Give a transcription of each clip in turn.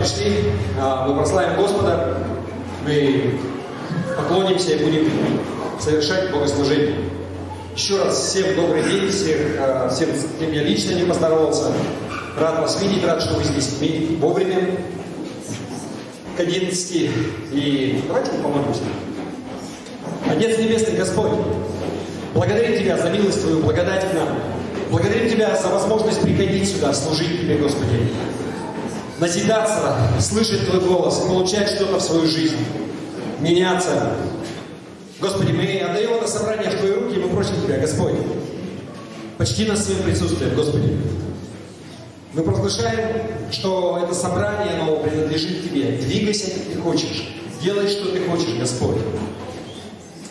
Пришли, мы прославим Господа, мы поклонимся и будем совершать богослужение. Еще раз всем добрый день, всем, с кем я лично не поздоровался. Рад вас видеть, рад, что вы здесь вовремя к 11. И давайте мы помолимся. Отец Небесный, Господь, благодарим Тебя за милость Твою, благодать к нам. Благодарим Тебя за возможность приходить сюда, служить Тебе, Господи. Назидаться, слышать Твой голос, получать что-то в свою жизнь, меняться. Господи, мы отдаем это собрание в Твои руки, и мы просим Тебя, Господь, почти нас своим присутствием, Господи. Мы провозглашаем, что это собрание, оно принадлежит Тебе. Двигайся, как Ты хочешь. Делай, что Ты хочешь, Господь.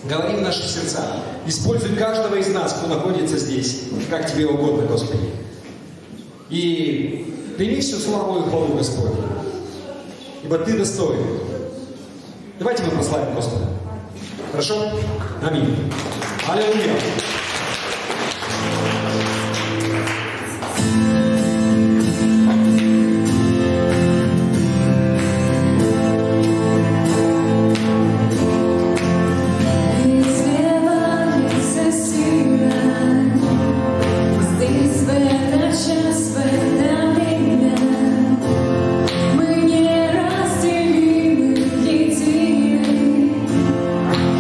Говори в наши сердца. Используй каждого из нас, кто находится здесь, как Тебе угодно, Господи. И прими всю славу и хвалу, Господь. Ибо Ты достоин. Давайте мы прославим Господа. Хорошо? Аминь. Аллилуйя.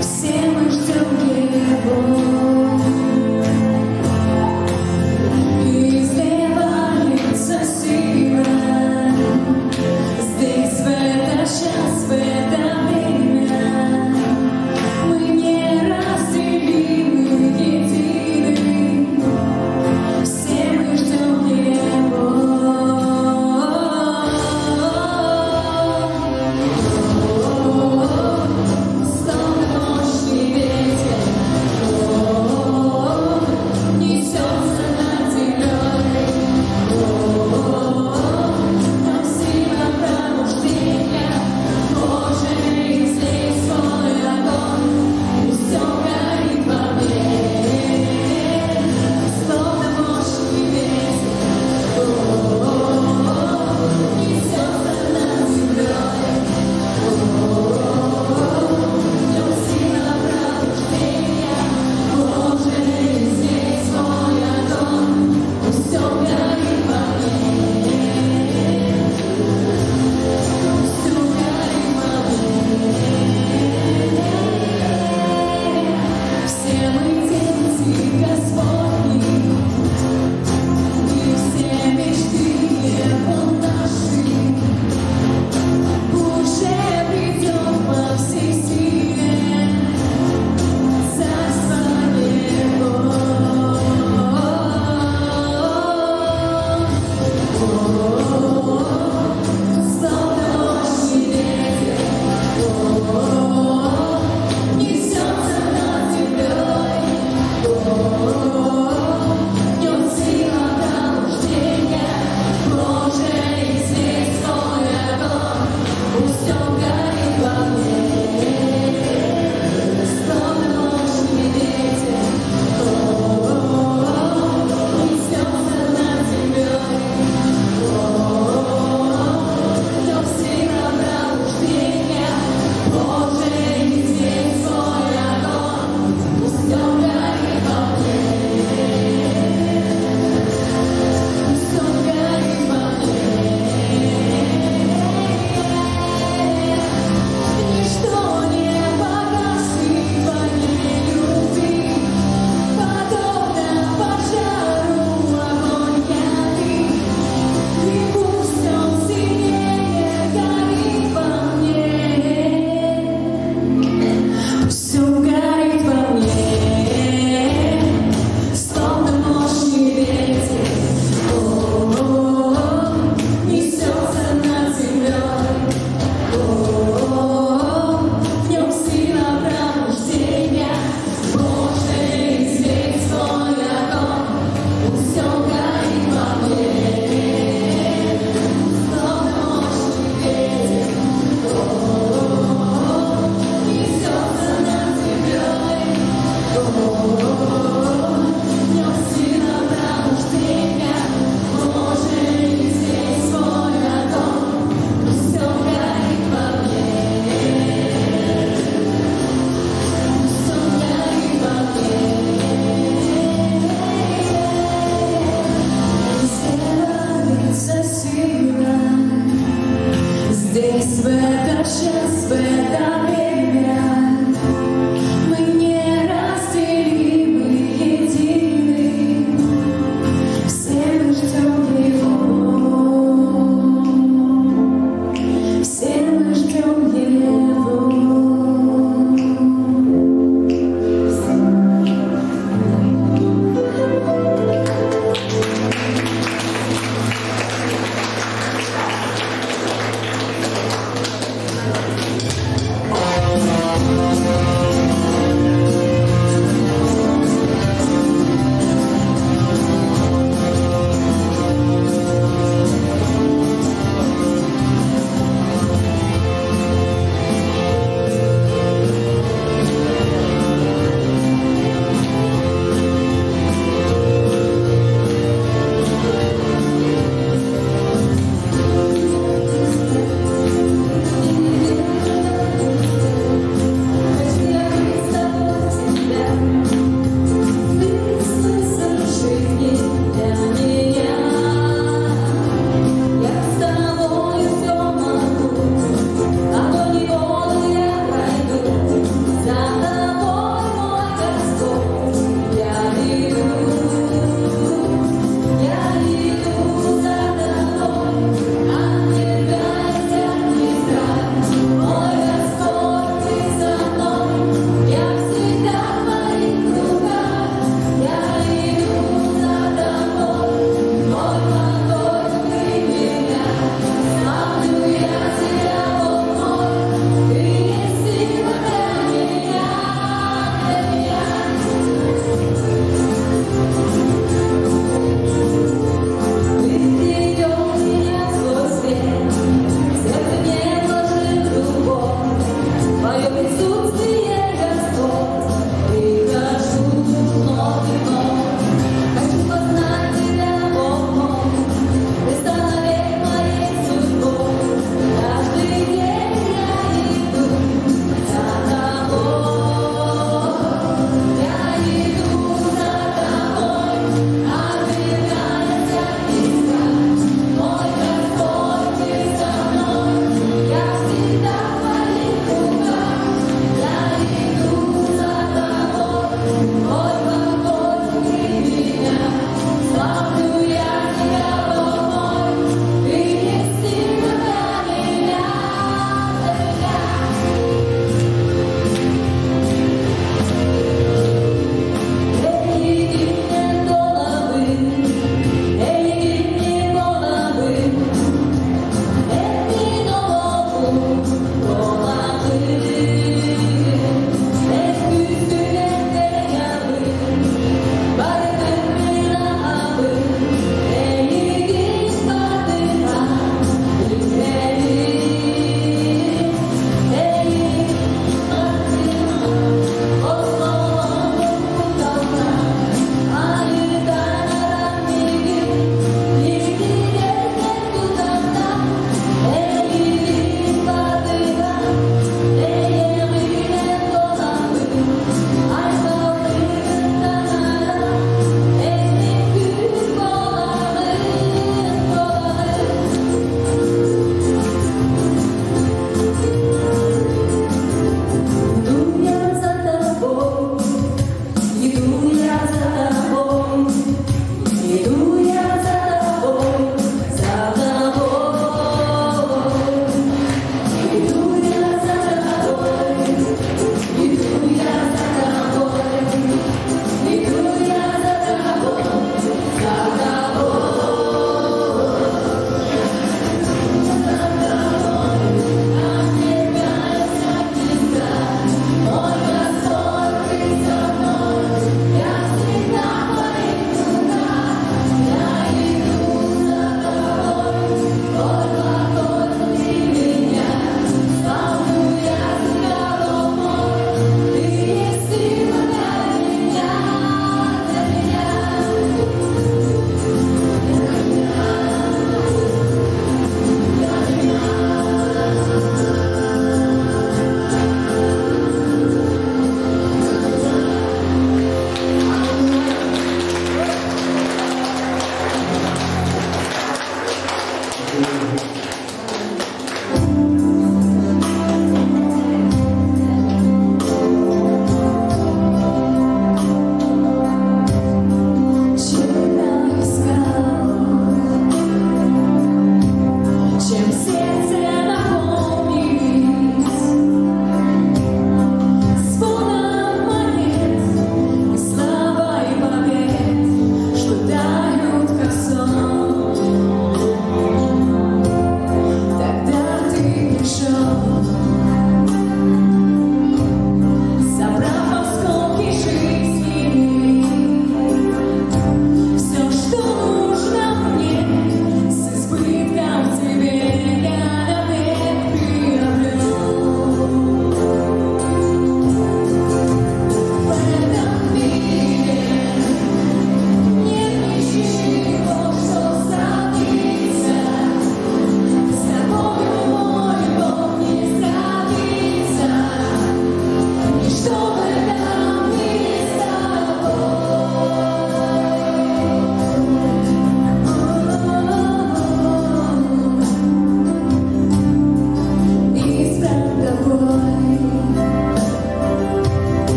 Все мы ждем Его. Здесь в этот час, в это время мы неразделимы, едины. Все мы ждем Его, все мы ждем Его.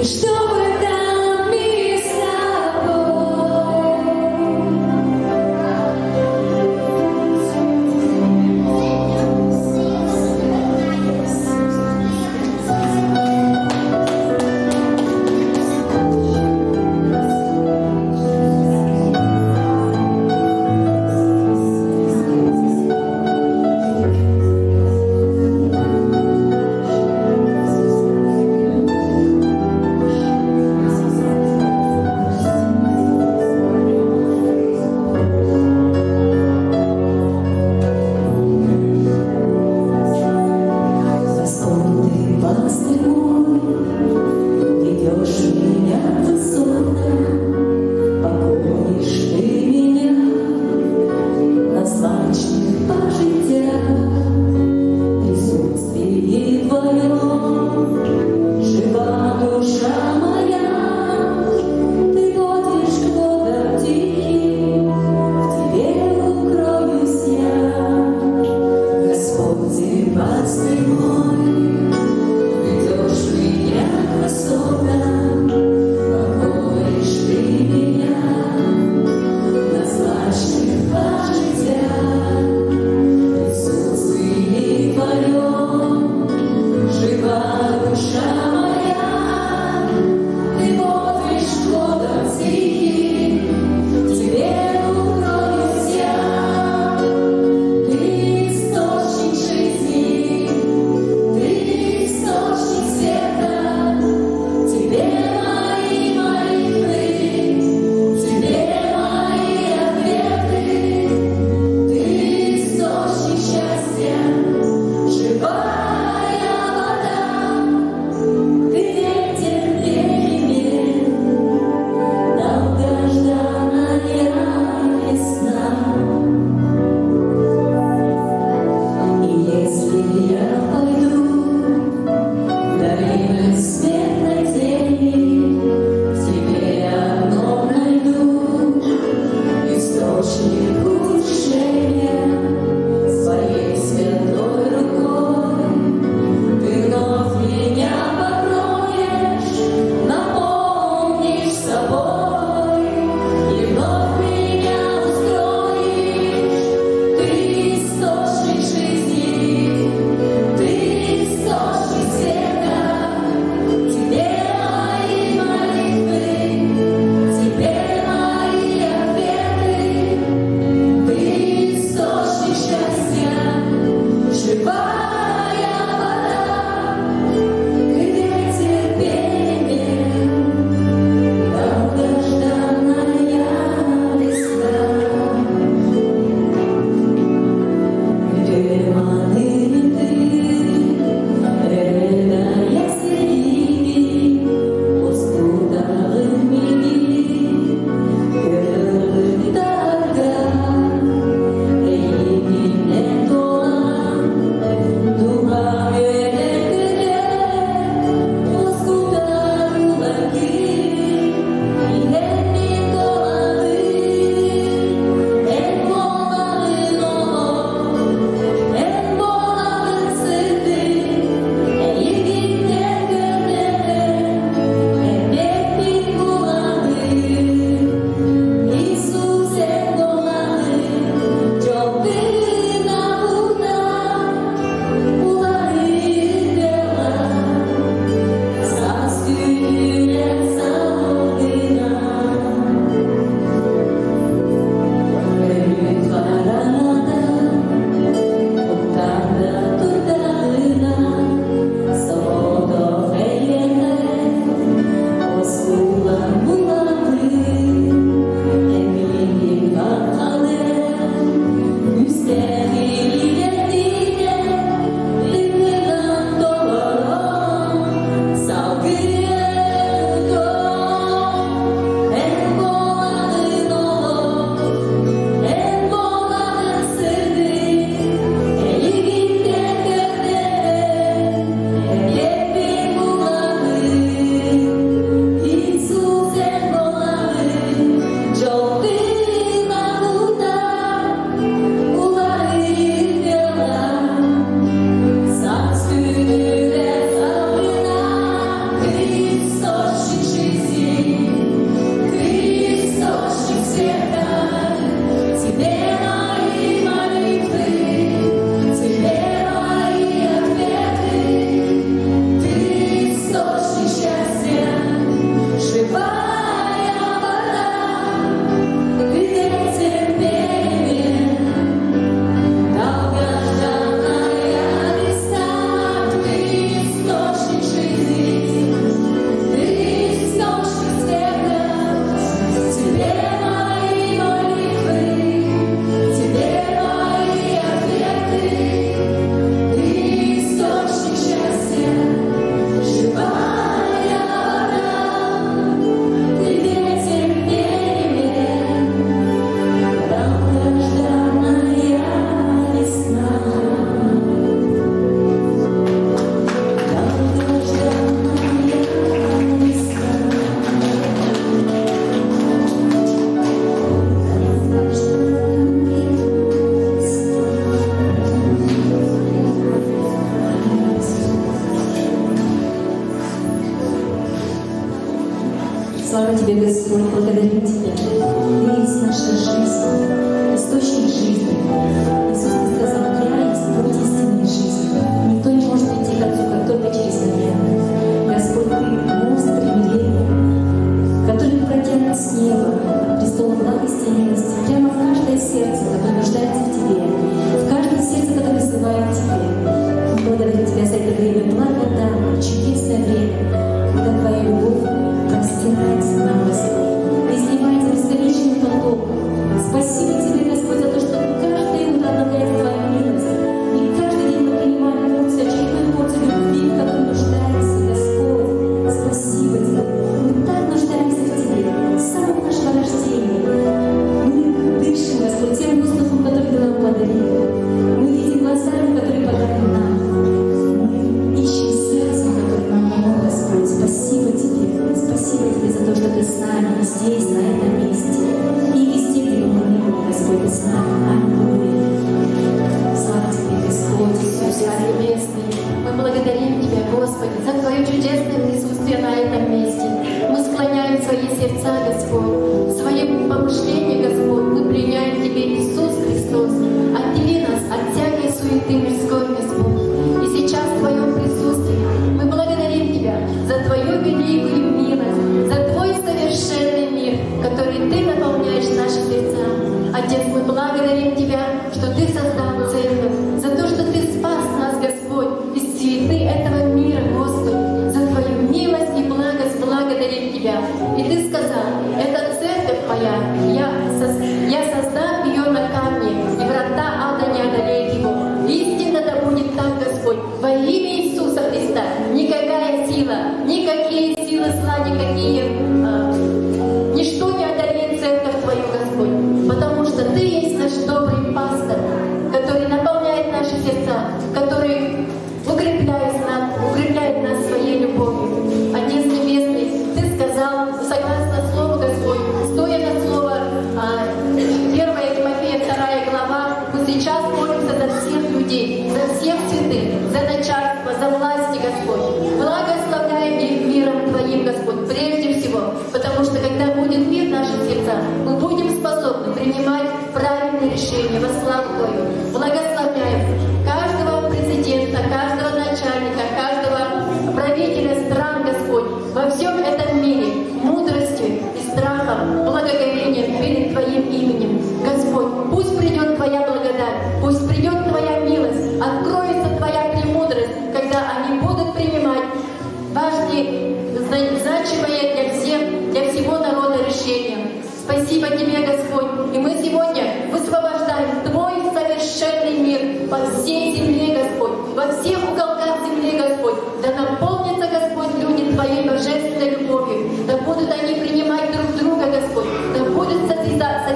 чтобы там мы с тобой. Слава Тебе, Господь, благодарим Тебя. Ты есть наша жизнь, источник жизни. Иисус, Ты сказал, я есть путь истины и жизни. Никто не может прийти к Отцу, как только через меня. Господь, Ты мост примирения, который протянут с неба, от престола благости и милости, прямо в каждое сердце, которое нуждается в Тебе, в каждое сердце, которое вызывает Тебе. Мы благодарим Тебя за это время, благодатное, чудесное время, когда Твоя любовь простирается нам, Господь, изливается бесконечным потоком. Спасибо Тебе, Господь, за то, что каждое утро обновляет Твою милость, и каждый день мы принимаем порцию, очередную порцию любви, в которой нуждаемся, Господь. Спасибо Тебе. Мы так нуждаемся в Тебе с самого нашего рождения. Мы дышим, Господь, тем воздухом, который Ты нам подарил. Мы видим глазами, которые подарил нам. Мы ищем сердцем, которое нам дано, Господь. Спасибо Тебе. Спасибо Тебе за то, что Ты с нами здесь, на этом месте. И везде, где бы мы ни были, Господь, Ты с нами. Аллилуйя. Слава Тебе, Господь, Иисус Небесный. Мы благодарим Тебя, Господи, за Твое чудесное присутствие на этом месте. Мы склоняем свои сердца, Господь, в своем помышлении, Господь. Мы приняем Тебе, Иисус Христос. Отдели нас от всякой суеты мирской, Господь. И сейчас в Твоем присутствии мы благодарим Тебя за Твою великую милость, за Твой совершенный мир, который Ты наполняешь наши сердца. Отец, мы благодарим Тебя, что Ты создал церковь, за то, что Ты спас нас, Господь, из суеты этого мира, Господь, за Твою милость и благость благодарим Тебя. И Ты сказал, это церковь Моя, я создам ее на камне, и врата ада не одолеют его. Истинно да будет так, Господь, во имя Иисуса Христа. Никакая сила, никакие силы зла, ничто не одолеет церковь Твою, Господь, потому что Ты есть наш добрый пастор, который наполняет наши сердца, который укрепляет нас своей любовью. Отец Небесный, Ты сказал, согласно Слову, Господь, стоя на Слово 1 Тимофея 2 глава, мы сейчас молимся за всех людей, за всех святых, за начальство, за власти, Господь. Благословляем их миром Твоим, Господь, прежде всего, потому что когда будет мир в наших сердцах, мы будем способны принимать правильные решения во славу Твою. Благословляем каждого президента, каждого начальника, каждого правителя стран, Господь, во всем этом мире, мудростью и страхом, благоговением перед Твоим именем. Господь, пусть придет Твоя благодать, пусть придет Твоя милость, откроется Твоя премудрость, когда они будут принимать важные, значимые для всего народа решения. Спасибо Тебе, Господь, и мы сегодня высвобождаем Твой совершенный мир по всей земле, Господь, во всех уголках земли, Господь. Да наполнятся, Господь, люди Твоей божественной любовью, да будут они принимать друг друга, Господь, да будет созидаться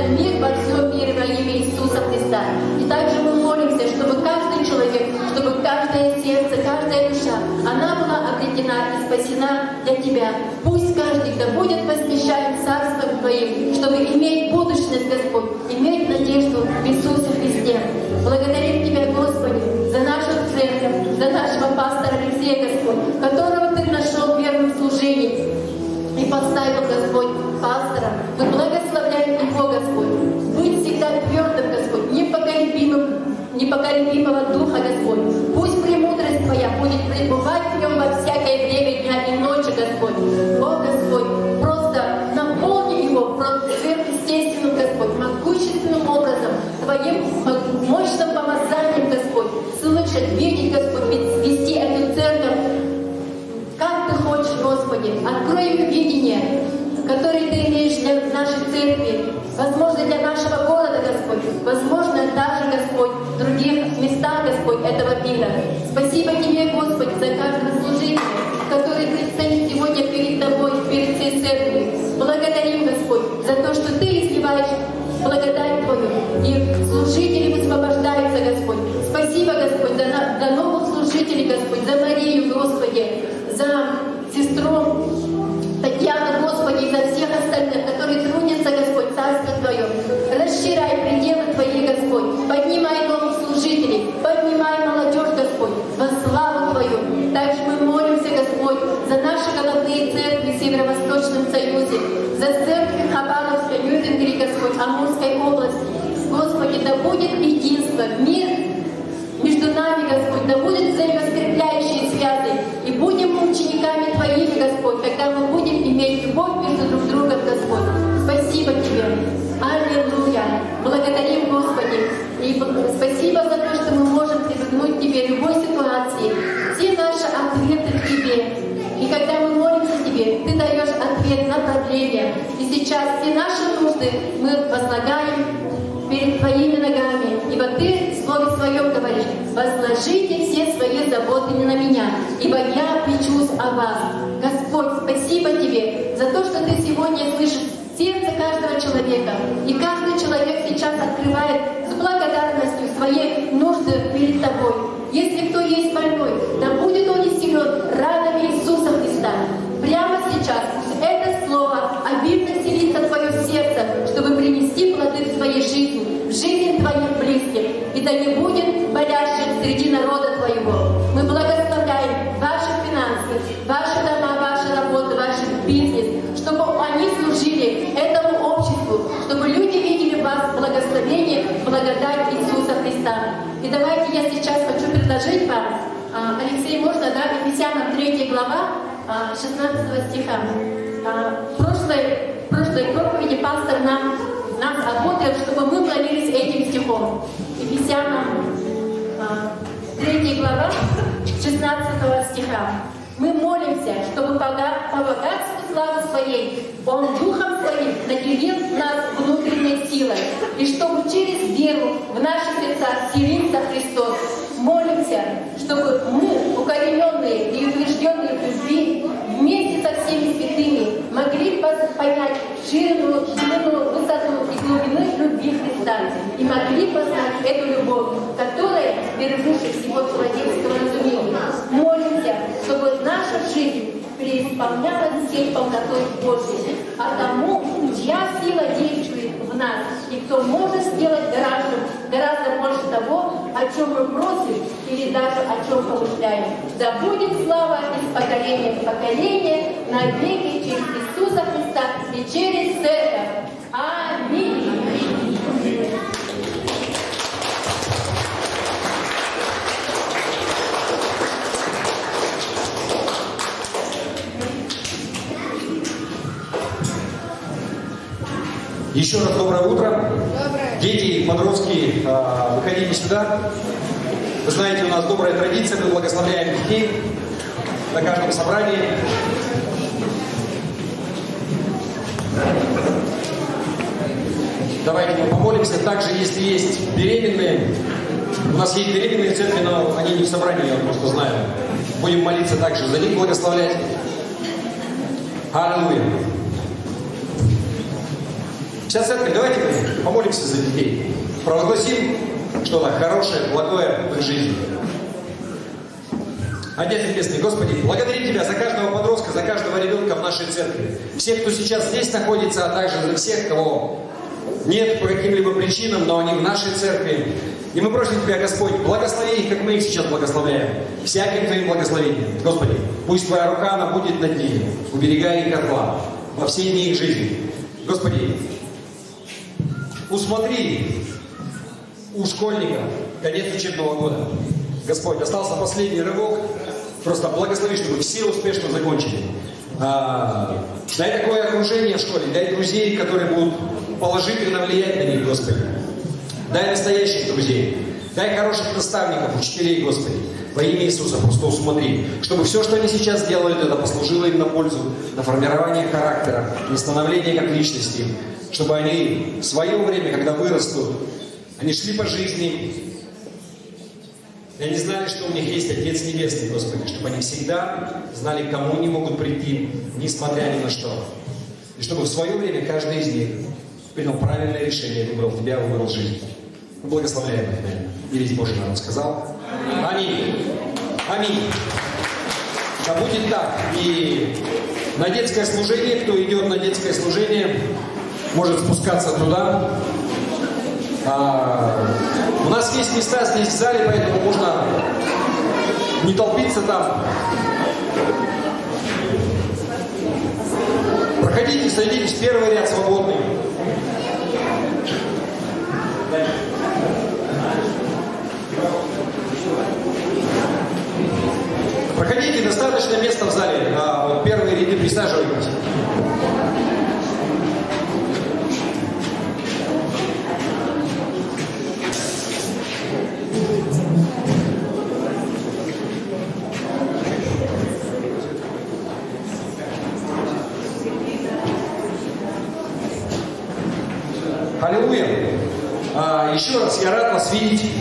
мир во всем мире во имя Иисуса Христа. И также мы молимся, чтобы каждый человек, чтобы каждое сердце, каждая душа, она была обретена и спасена для Тебя. Пусть каждый да будет восхищаем Царством Твоим, чтобы иметь будущность, Господь, иметь надежду в Иисусе Христе. Благодарим Тебя, Господи, за нашу церковь, за нашего пастора Алексея, Господь, которого Ты нашел верным служением и поставил, Господь, пастора. Мы благословляем его, Господь, быть всегда твердым, Господь, непоколебимого духа, Господь. Пусть премудрость Твоя будет пребывать в нем во всякое время дня и ночи, Господь. О, Господь, просто наполни его сверхъестественным, Господь, могущественным образом, Твоим мощным помазанием, Господь, слышать, видеть, Господь, вести эту церковь, как Ты хочешь, Господи. Открой им видение, которое Ты имеешь для нашей церкви, возможно, для нашего города, Господь, возможно, даже, Господь, в других местах, Господь, этого мира. Спасибо Тебе, Господи, за каждого служителя, который предстоит сегодня перед Тобой, перед всей церковью. Благодарим, Господь, за то, что Ты изливаешь благодать Твою, и служители высвобождаются, Господь. Спасибо, Господь, за новых служителей, Господь, за Марию, Господи, за сестру Татьяну, Господи, и за всех остальных, которые трудятся, Господь, Царство Твое. Расширяй пределы Твои, Господь. Поднимай новых служителей, поднимай молодежь, Господь, во славу Твою. Также мы молимся, Господь, за наши головные церкви в Северо-Восточном Амурской области. Господи, да будет единство, мир между нами, Господь, да будет взаимоскрепляющие связи, и будем учениками Твоими, Господь, когда мы будем иметь любовь между друг другом, Господь. Спасибо Тебе. Аллилуйя. Благодарим, Господи. И спасибо за то, что мы можем прибегнуть к Тебе в любой ситуации. Все наши ответы к Тебе. И когда мы молимся Тебе, Ты даешь ответ на проблемы. И сейчас все наши нужды мы возлагаем перед Твоими ногами. Ибо Ты в Слове Своем говоришь: возложите все свои заботы не на меня, ибо я печусь о вас. Господь, спасибо Тебе за то, что Ты сегодня слышишь сердце каждого человека. И каждый человек сейчас открывает с благодарностью свои нужды перед Тобой. Если кто есть больной, да будет он исцелен ранами Иисуса Христа. Прямо сейчас пусть это слово обильно селится в Твое сердце, чтобы принести плоды в Твоей жизни, в жизнь Твоих близких. И да не будет болящих среди народа Твоего. Мы благословляем ваши финансы, ваши дома, ваши работы, ваш бизнес, чтобы они служили этому обществу, чтобы люди видели в вас благословение, благодать Иисуса Христа. И давайте я сейчас хочу предложить вам, Алексей, можно, да, Ефесянам 3 глава, 16 стиха. В прошлой проповеди пастор нас ободрил, чтобы мы молились этим стихом. Ефесянам 3 глава, 16 стиха. Мы молимся, чтобы по богатству славы Своей Он Духом Своим наделил нас внутренней силой, и чтобы через веру в наши сердца вселился Христос. Молимся, чтобы мы, укорененные и утвержденные в любви, вместе со всеми святыми могли понять ширину, высоту и глубину любви Христа, и могли познать эту любовь, которая превыше всего человеческого разумения. Молимся, чтобы наша жизнь преисполнялась всей полнотой Божьей, а тому, чья сила действует в нас, и кто может сделать гораздо больше того, о чем мы просим, или даже о чем помышляем. Да будет слава из поколения в поколение, навеки через Иисуса Христа и через Церковь. Аминь. Еще раз доброе утро. Дети, подростки, выходите сюда. Вы знаете, у нас добрая традиция, мы благословляем детей на каждом собрании. Давайте мы помолимся. Также, если есть беременные, у нас есть беременные в церкви, но они не в собрании, я просто знаю. Будем молиться также за них, благословлять. Аллилуйя. Вся церковь, давайте мы помолимся за детей. Провозгласим что-то хорошее, благое в их жизни. Отец Небесный, Господи, благодарим Тебя за каждого подростка, за каждого ребенка в нашей церкви. Всех, кто сейчас здесь находится, а также за всех, кого нет по каким-либо причинам, но они в нашей церкви. И мы просим Тебя, Господь, благослови их, как мы их сейчас благословляем. Всяким Твоим благословением. Господи, пусть Твоя рука, она будет над ними, уберегая их от зла во все дни их жизни. Господи, усмотри у школьника конец учебного года. Господь, остался последний рывок. Просто благослови, чтобы все успешно закончили. Дай такое окружение в школе, дай друзей, которые будут положительно влиять на них, Господи. Дай настоящих друзей. Дай хороших наставников, учителей, Господи. Во имя Иисуса просто усмотри, чтобы все, что они сейчас делают, это послужило им на пользу, на формирование характера, на становление как личности. Чтобы они в свое время, когда вырастут, они шли по жизни, и они знали, что у них есть Отец Небесный, Господи, чтобы они всегда знали, к кому они могут прийти, несмотря ни на что. И чтобы в свое время каждый из них принял правильное решение, выбрал Тебя, выбрал жизнь. Мы благословляем Тебя. И весь Божий народ сказал. Аминь. Аминь. Да будет так. И на детское служение, кто идет на детское служение, может спускаться туда. У нас есть места здесь в зале, поэтому можно не толпиться там. Проходите, садитесь, первый ряд свободный. Достаточно места в зале. Вот первые ряды, присаживайтесь. Аллилуйя. Еще раз, я рад вас видеть.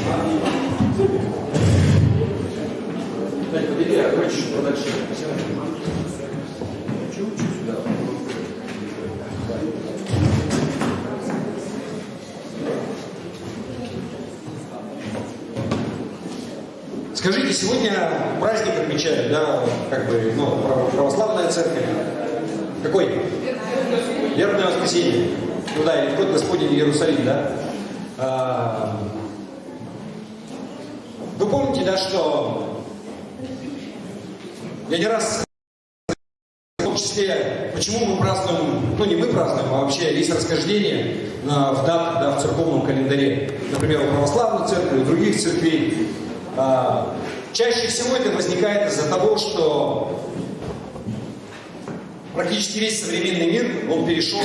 Скажите, сегодня праздник отмечают, да, как бы, ну, православная церковь. Какой? Вербное воскресенье. Ну да, или вход Господень в Иерусалим, да? Вы помните, да, что я не раз, в том числе, почему мы празднуем, ну не мы празднуем, а вообще есть расхождение в датах, да, в церковном календаре. Например, у православной церкви, у других церквей. Чаще всего это возникает из-за того, что практически весь современный мир, он перешел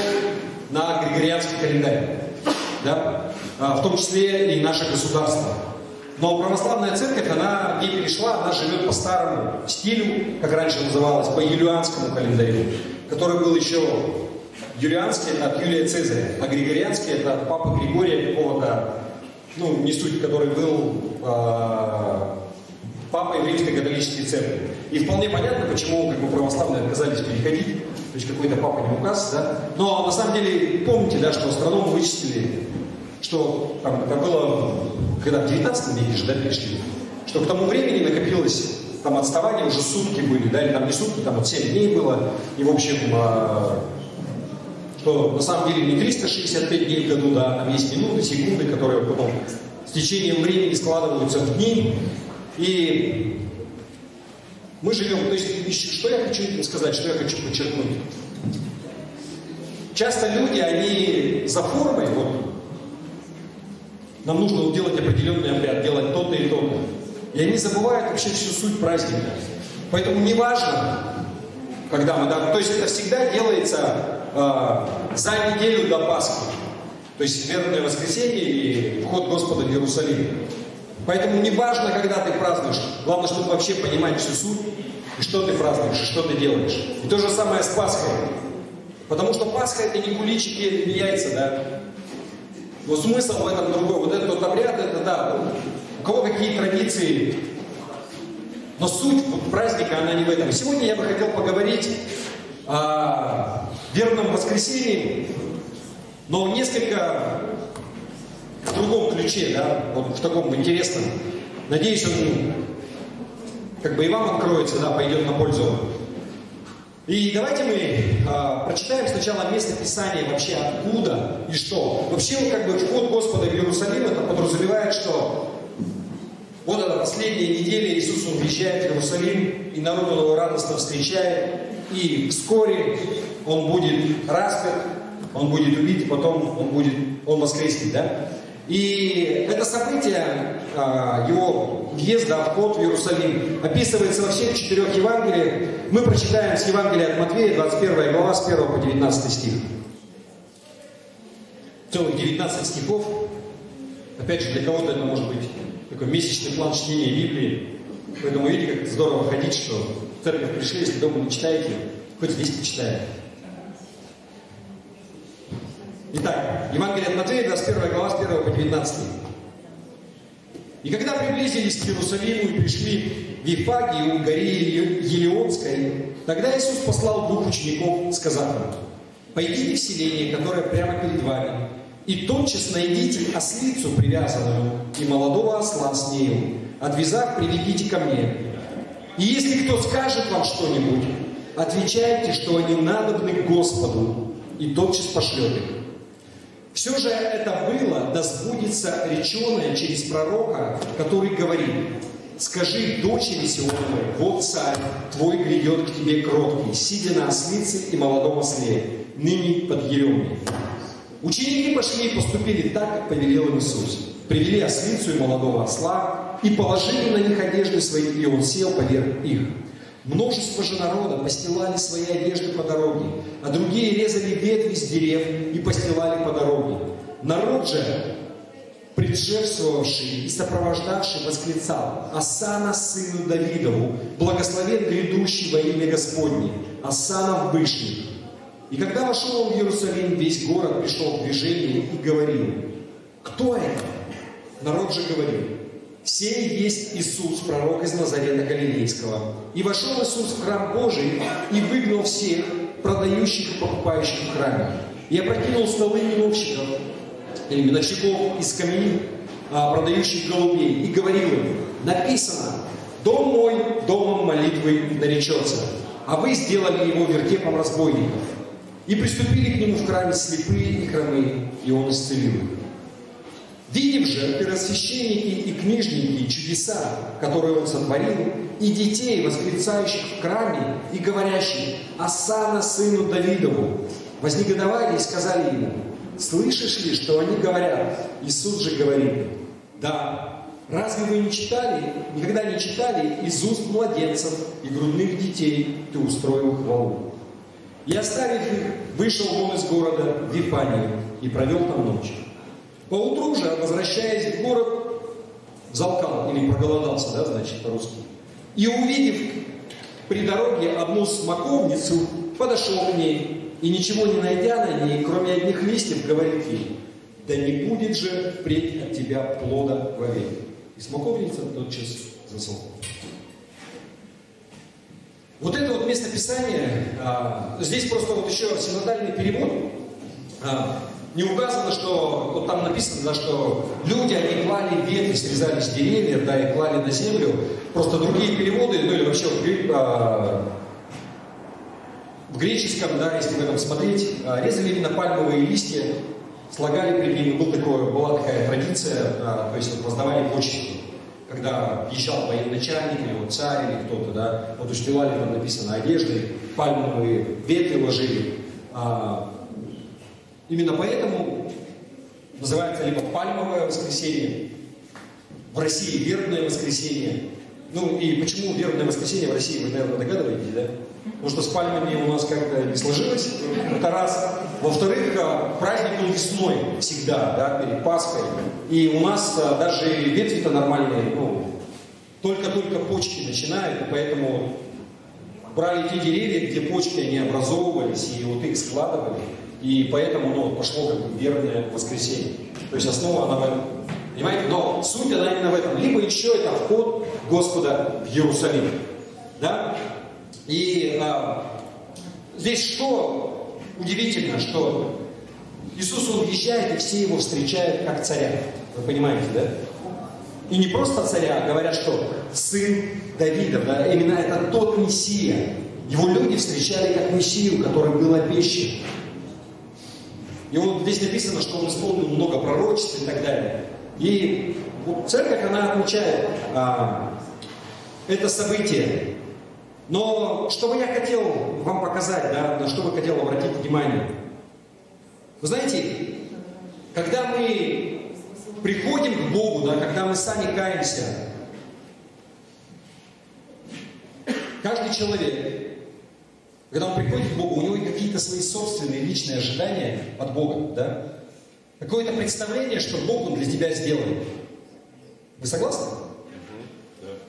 на григорианский календарь, да? В том числе и наше государство. Но православная церковь, она не перешла, она живет по старому стилю, как раньше называлось, по юлианскому календарю, который был еще юлианский, это от Юлия Цезаря, а григорианский это от папы Григория какого-то, ну, не суть, который был папой в Римской католической церкви. И вполне понятно, почему как бы православные отказались переходить, то есть какой-то папа не указ, да. Но на самом деле, помните, да, что астрономы вычислили, что там, это было, когда в 19 веке же, да, перешли, что к тому времени накопилось там отставание, уже сутки были, да, или там не сутки, там вот 7 дней было, и в общем, что на самом деле не 365 дней в году, да, там есть минуты, секунды, которые потом с течением времени складываются в дни. И мы живем, то есть, что я хочу этим сказать, что я хочу подчеркнуть. Часто люди, они за формой, вот, нам нужно делать определенный обряд, делать то-то и то-то. И они забывают вообще всю суть праздника. Поэтому не важно, когда мы, да, то есть это всегда делается за неделю до Пасхи. То есть вербное воскресенье и вход Господа в Иерусалим. Поэтому не важно, когда ты празднуешь, главное, чтобы вообще понимать всю суть, и что ты празднуешь, и что ты делаешь. И то же самое с Пасхой. Потому что Пасха это не куличики или яйца, да. Но смысл в этом другой. Вот этот вот обряд, это да, у кого какие традиции. Но суть вот праздника, она не в этом. Сегодня я бы хотел поговорить о вербном воскресенье, но несколько в другом ключе, да, вот в таком интересном. Надеюсь, он как бы и вам откроется, да, пойдет на пользу. И давайте мы прочитаем сначала место Писания вообще откуда и что. Вообще, как бы вход Господа в Иерусалим, это подразумевает, что вот эта последняя неделя, Иисус, он въезжает в Иерусалим, и народ его радостно встречает, и вскоре он будет распят, он будет убит, и потом он воскреснет, да? И это событие, его въезда, вход в Иерусалим, описывается во всех 4 Евангелиях. Мы прочитаем с Евангелия от Матфея, 21 глава, с 1 по 19 стих. Целых 19 стихов. Опять же, для кого-то это может быть такой месячный план чтения Библии. Поэтому видите, как здорово ходить, что в церковь пришли, если дома не читаете, хоть здесь почитаем. Итак, Евангелие от Матфея, 21 глава, с 1 по 19. «И когда приблизились к Иерусалиму и пришли в Вифагию, горе Елеонской, тогда Иисус послал 2 учеников, сказав им: «Пойдите в селение, которое прямо перед вами, и тотчас найдите ослицу привязанную и молодого осла с нею, отвязав, приведите ко мне. И если кто скажет вам что-нибудь, отвечайте, что они надобны к Господу, и тотчас пошлет их. Все же это было, да сбудется реченое через пророка, который говорит: скажи дочери Сионовой, вот царь твой грядет к тебе кроткий, сидя на ослице и молодом осле, ныне под еремней». Ученики пошли и поступили так, как повелел им Иисус. Привели ослицу и молодого осла, и положили на них одежды свои, и он сел поверх их. Множество же народа постилали свои одежды по дороге, а другие резали ветви с дерев и постилали по дороге. Народ же, предшествовавший и сопровождавший, восклицал: «Осанна сыну Давидову, благословен грядущий во имя Господне, осанна в вышних». И когда вошел он в Иерусалим, весь город пришел в движение и говорил: «Кто это?» Народ же говорил: «Сей есть Иисус, пророк из Назарета Галилейского». И вошел Иисус в храм Божий и выгнал всех продающих и покупающих в храме. И опрокинул столы миновщиков, или миновщиков из камней, продающих голубей, и говорил им: «Написано: дом мой домом молитвы наречется, а вы сделали его вертепом разбойников». И приступили к нему в храме слепые и хромые, и он исцелил их. Видев же первосвященники и книжники чудеса, которые он сотворил, и детей, восклицающих в храме и говорящих: «Осанна сыну Давидову», вознегодовали и сказали ему: «Слышишь ли, что они говорят?» Иисус же говорит: «Да, разве вы не читали, никогда не читали: из уст младенцев и грудных детей ты устроил хвалу?» И оставив их, вышел он из города в Вифанию и провел там ночь. Поутру же, возвращаясь в город, залкал или проголодался, да, значит, по-русски. И увидев при дороге одну смоковницу, подошел к ней, и ничего не найдя на ней, кроме одних листьев, говорит ей: «Да не будет же впредь от тебя плода вовек». И смоковница тотчас засохла. Вот это вот местописание, здесь просто вот еще синодальный перевод, не указано, что, вот там написано, да, что люди, они клали ветви, срезали с деревьев, да, и клали на землю. Просто другие переводы, ну или вообще в греческом, да, если в этом смотреть, резали именно пальмовые листья, слагали перед ними, была такая традиция, то есть вот воздавали почести. Когда въезжал военачальник или вот царь или кто-то, да, вот устилали, там написано, одежды, пальмовые ветви ложили. Именно поэтому называется либо пальмовое воскресенье, в России вербное воскресенье. Ну и почему вербное воскресенье в России, вы, наверное, догадываетесь, да? Потому что с пальмами у нас как-то не сложилось, это раз. Во-вторых, праздник он весной всегда, да, перед Пасхой. И у нас даже ветви-то нормальные, ну, только-только почки начинают, и поэтому брали те деревья, где почки они образовывались, и вот их складывали. И поэтому, ну, пошло как бы вербное воскресенье. То есть основа она в этом. Понимаете? Но суть она именно в этом. Либо еще это вход Господа в Иерусалим. Да? И здесь что удивительно, что Иисус, Он въезжает, и все Его встречают как царя. Вы понимаете, да? И не просто царя, а говорят, что сын Давидов, да? Именно это тот Мессия. Его люди встречали как Мессию, который был обещан. И вот здесь написано, что он исполнил много пророчеств и так далее. И вот церковь, она отмечает это событие. Но что бы я хотел вам показать, да, на что бы хотел обратить внимание. Вы знаете, когда мы приходим к Богу, да, когда мы сами каемся, каждый человек, когда он приходит к Богу, у него какие-то свои собственные личные ожидания от Бога, да? Какое-то представление, что Бог Он для тебя сделает. Вы согласны?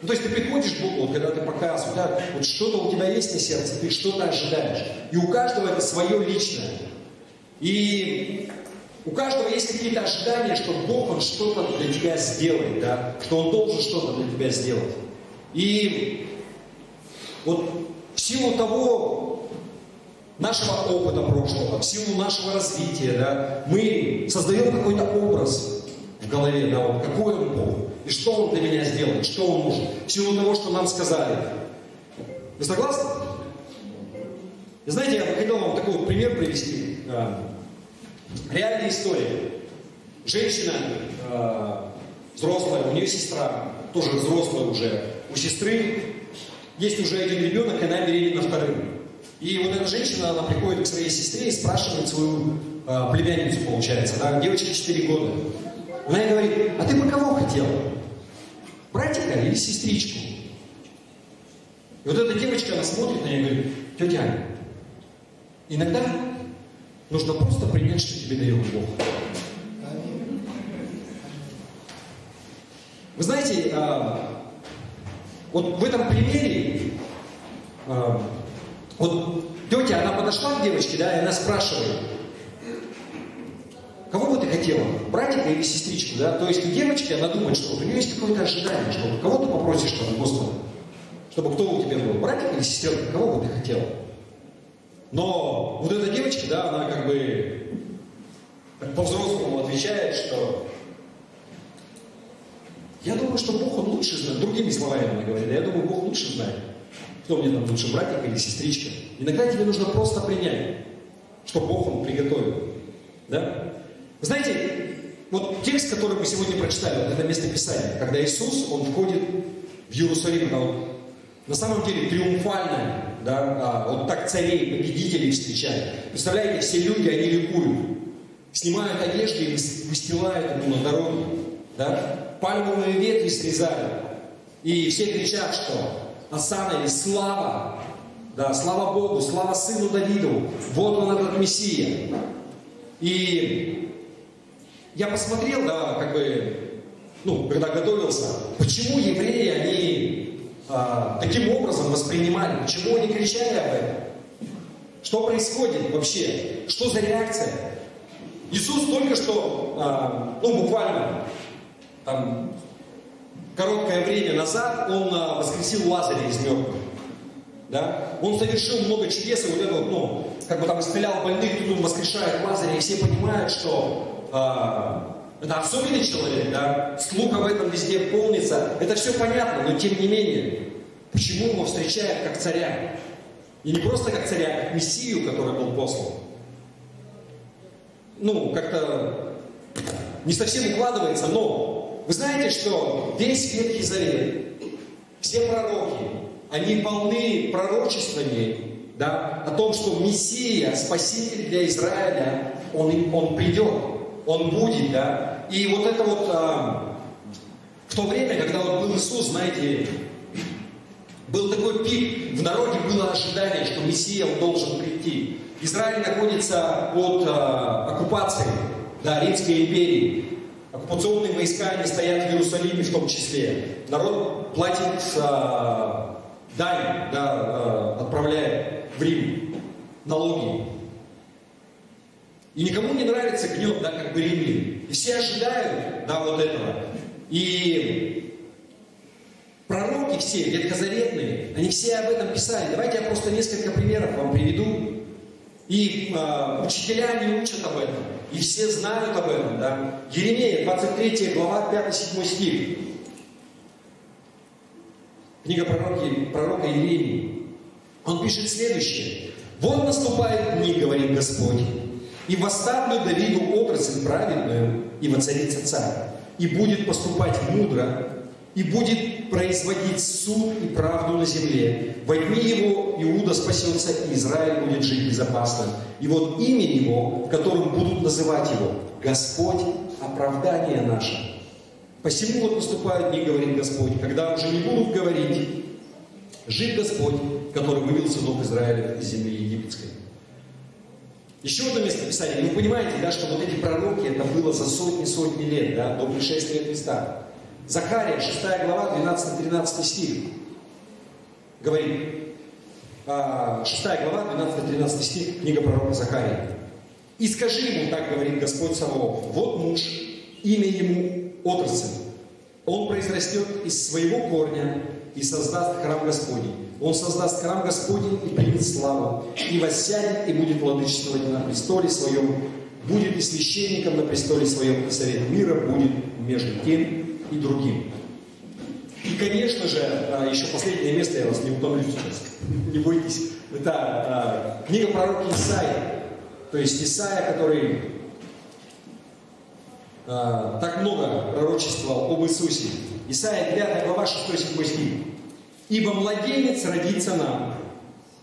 Ну, то есть ты приходишь к Богу, вот, когда ты покаялся, да, вот что-то у тебя есть на сердце, ты что-то ожидаешь. И у каждого это свое личное. И у каждого есть какие-то ожидания, что Бог Он что-то для тебя сделает, да? Что Он должен что-то для тебя сделать. И вот в силу того нашего опыта прошлого, в силу нашего развития, да, мы создаем какой-то образ в голове, да, вот какой Он Бог, и что Он для меня сделает, что Он может, в силу того, что нам сказали. Вы согласны? И знаете, я бы хотел вам такой вот пример привести. Реальная история. Женщина взрослая, у нее сестра, тоже взрослая уже. У сестры есть уже один ребенок, и она беременна вторым. И вот эта женщина, она приходит к своей сестре и спрашивает свою племянницу, получается, да, девочке 4 года. Она ей говорит: а ты бы кого хотела? Братика или сестричку? И вот эта девочка, она смотрит на нее и говорит: тетя Аня, иногда нужно просто принять, что тебе дает Бог. Вы знаете, вот в этом примере, вот тетя, она подошла к девочке, да, и она спрашивает: кого бы ты хотела, братика или сестричку, да? То есть у девочки, она думает, что вот у нее есть какое-то ожидание, что кого ты попросишь там у Господа, чтобы кто у тебя был, братик или сестерка, кого бы ты хотела. Но вот эта девочка, да, она как бы по-взрослому отвечает, что я думаю, что Бог, Он лучше знает. Другими словами она говорит: я думаю, Бог лучше знает, кто мне там лучше, братик или сестричка. Иногда тебе нужно просто принять, что Бог, Он приготовил. Да? Вы знаете, вот текст, который мы сегодня прочитали, вот это местописание, когда Иисус, Он входит в Иерусалим, вот, на самом деле триумфально, да, вот так царей, победителей встречают. Представляете, все люди, они ликуют, снимают одежды и выстилают ему на дороге, да? Пальмовые ветви срезают, и все кричат, что Осанна или слава, да, слава Богу, слава Сыну Давиду, вот Он, этот Мессия. И я посмотрел, да, как бы, когда готовился, почему евреи, они таким образом воспринимали, почему они кричали об этом, что происходит вообще, что за реакция. Иисус только что, буквально, там, короткое время назад Он воскресил Лазаря из мертвых. Да? Он совершил много чудес, и вот это вот, как бы там исцелял больных, тут Он воскрешает Лазаря, и все понимают, что это особенный человек, да? Слух об этом везде полнится. Это все понятно, но тем не менее, почему Его встречают как царя? И не просто как царя, а как Мессию, который был послан. Как-то не совсем укладывается, но вы знаете, что весь Ветхий Завет, все пророки, они полны пророчествами, да, о том, что Мессия, Спаситель для Израиля, он придет, Он будет, да. И вот это вот в то время, когда вот был Иисус, знаете, был такой пик, в народе было ожидание, что Мессия, Он должен прийти. Израиль находится под оккупацией, да, Римской империи. Оккупационные войска, они стоят в Иерусалиме в том числе. Народ платит дань, да, отправляет в Рим налоги. И никому не нравится гнет, да, как бы римлян. И все ожидают, да, вот этого. И пророки все, ветхозаветные, они все об этом писали. Давайте я просто несколько примеров вам приведу. И учителя не учат об этом. И все знают об этом, да. Еремея, 23 глава, 5-7 стих. Книга пророка Иеремии. Он пишет следующее. «Вот наступают дни, говорит Господь, и восставлю Давиду отрасль праведную, и воцарится царь, и будет поступать мудро, и будет производить суд и правду на земле. Во дни его Иуда спасется, и Израиль будет жить безопасно. И вот имя его, которым будут называть его, Господь, оправдание наше. Посему вот наступают дни, говорит Господь, когда уже не будут говорить, жив Господь, который вывел сынов Израиля из земли египетской». Еще одно местописание. Вы понимаете, да, что вот эти пророки, это было за сотни лет, да, до пришествия Христа. Захария, 6 глава, 12-13 стих. Говорит, 6 глава, 12-13 стих, книга пророка Захария. «И скажи ему, так говорит Господь Саваоф, вот муж, имя ему отрасль. Он произрастет из своего корня и создаст храм Господень. Он создаст храм Господень и примет славу, и воссядет, и будет владычествовать на престоле своем, будет и священником на престоле своем, и совет мира будет между тем и другим». И, конечно же, еще последнее место, я вас не утомлю сейчас, не бойтесь, это книга пророка Исаия. То есть Исаия, который так много пророчествовал об Иисусе. Исаия, 9 глава, 6-7 стих. «Ибо младенец родится нам,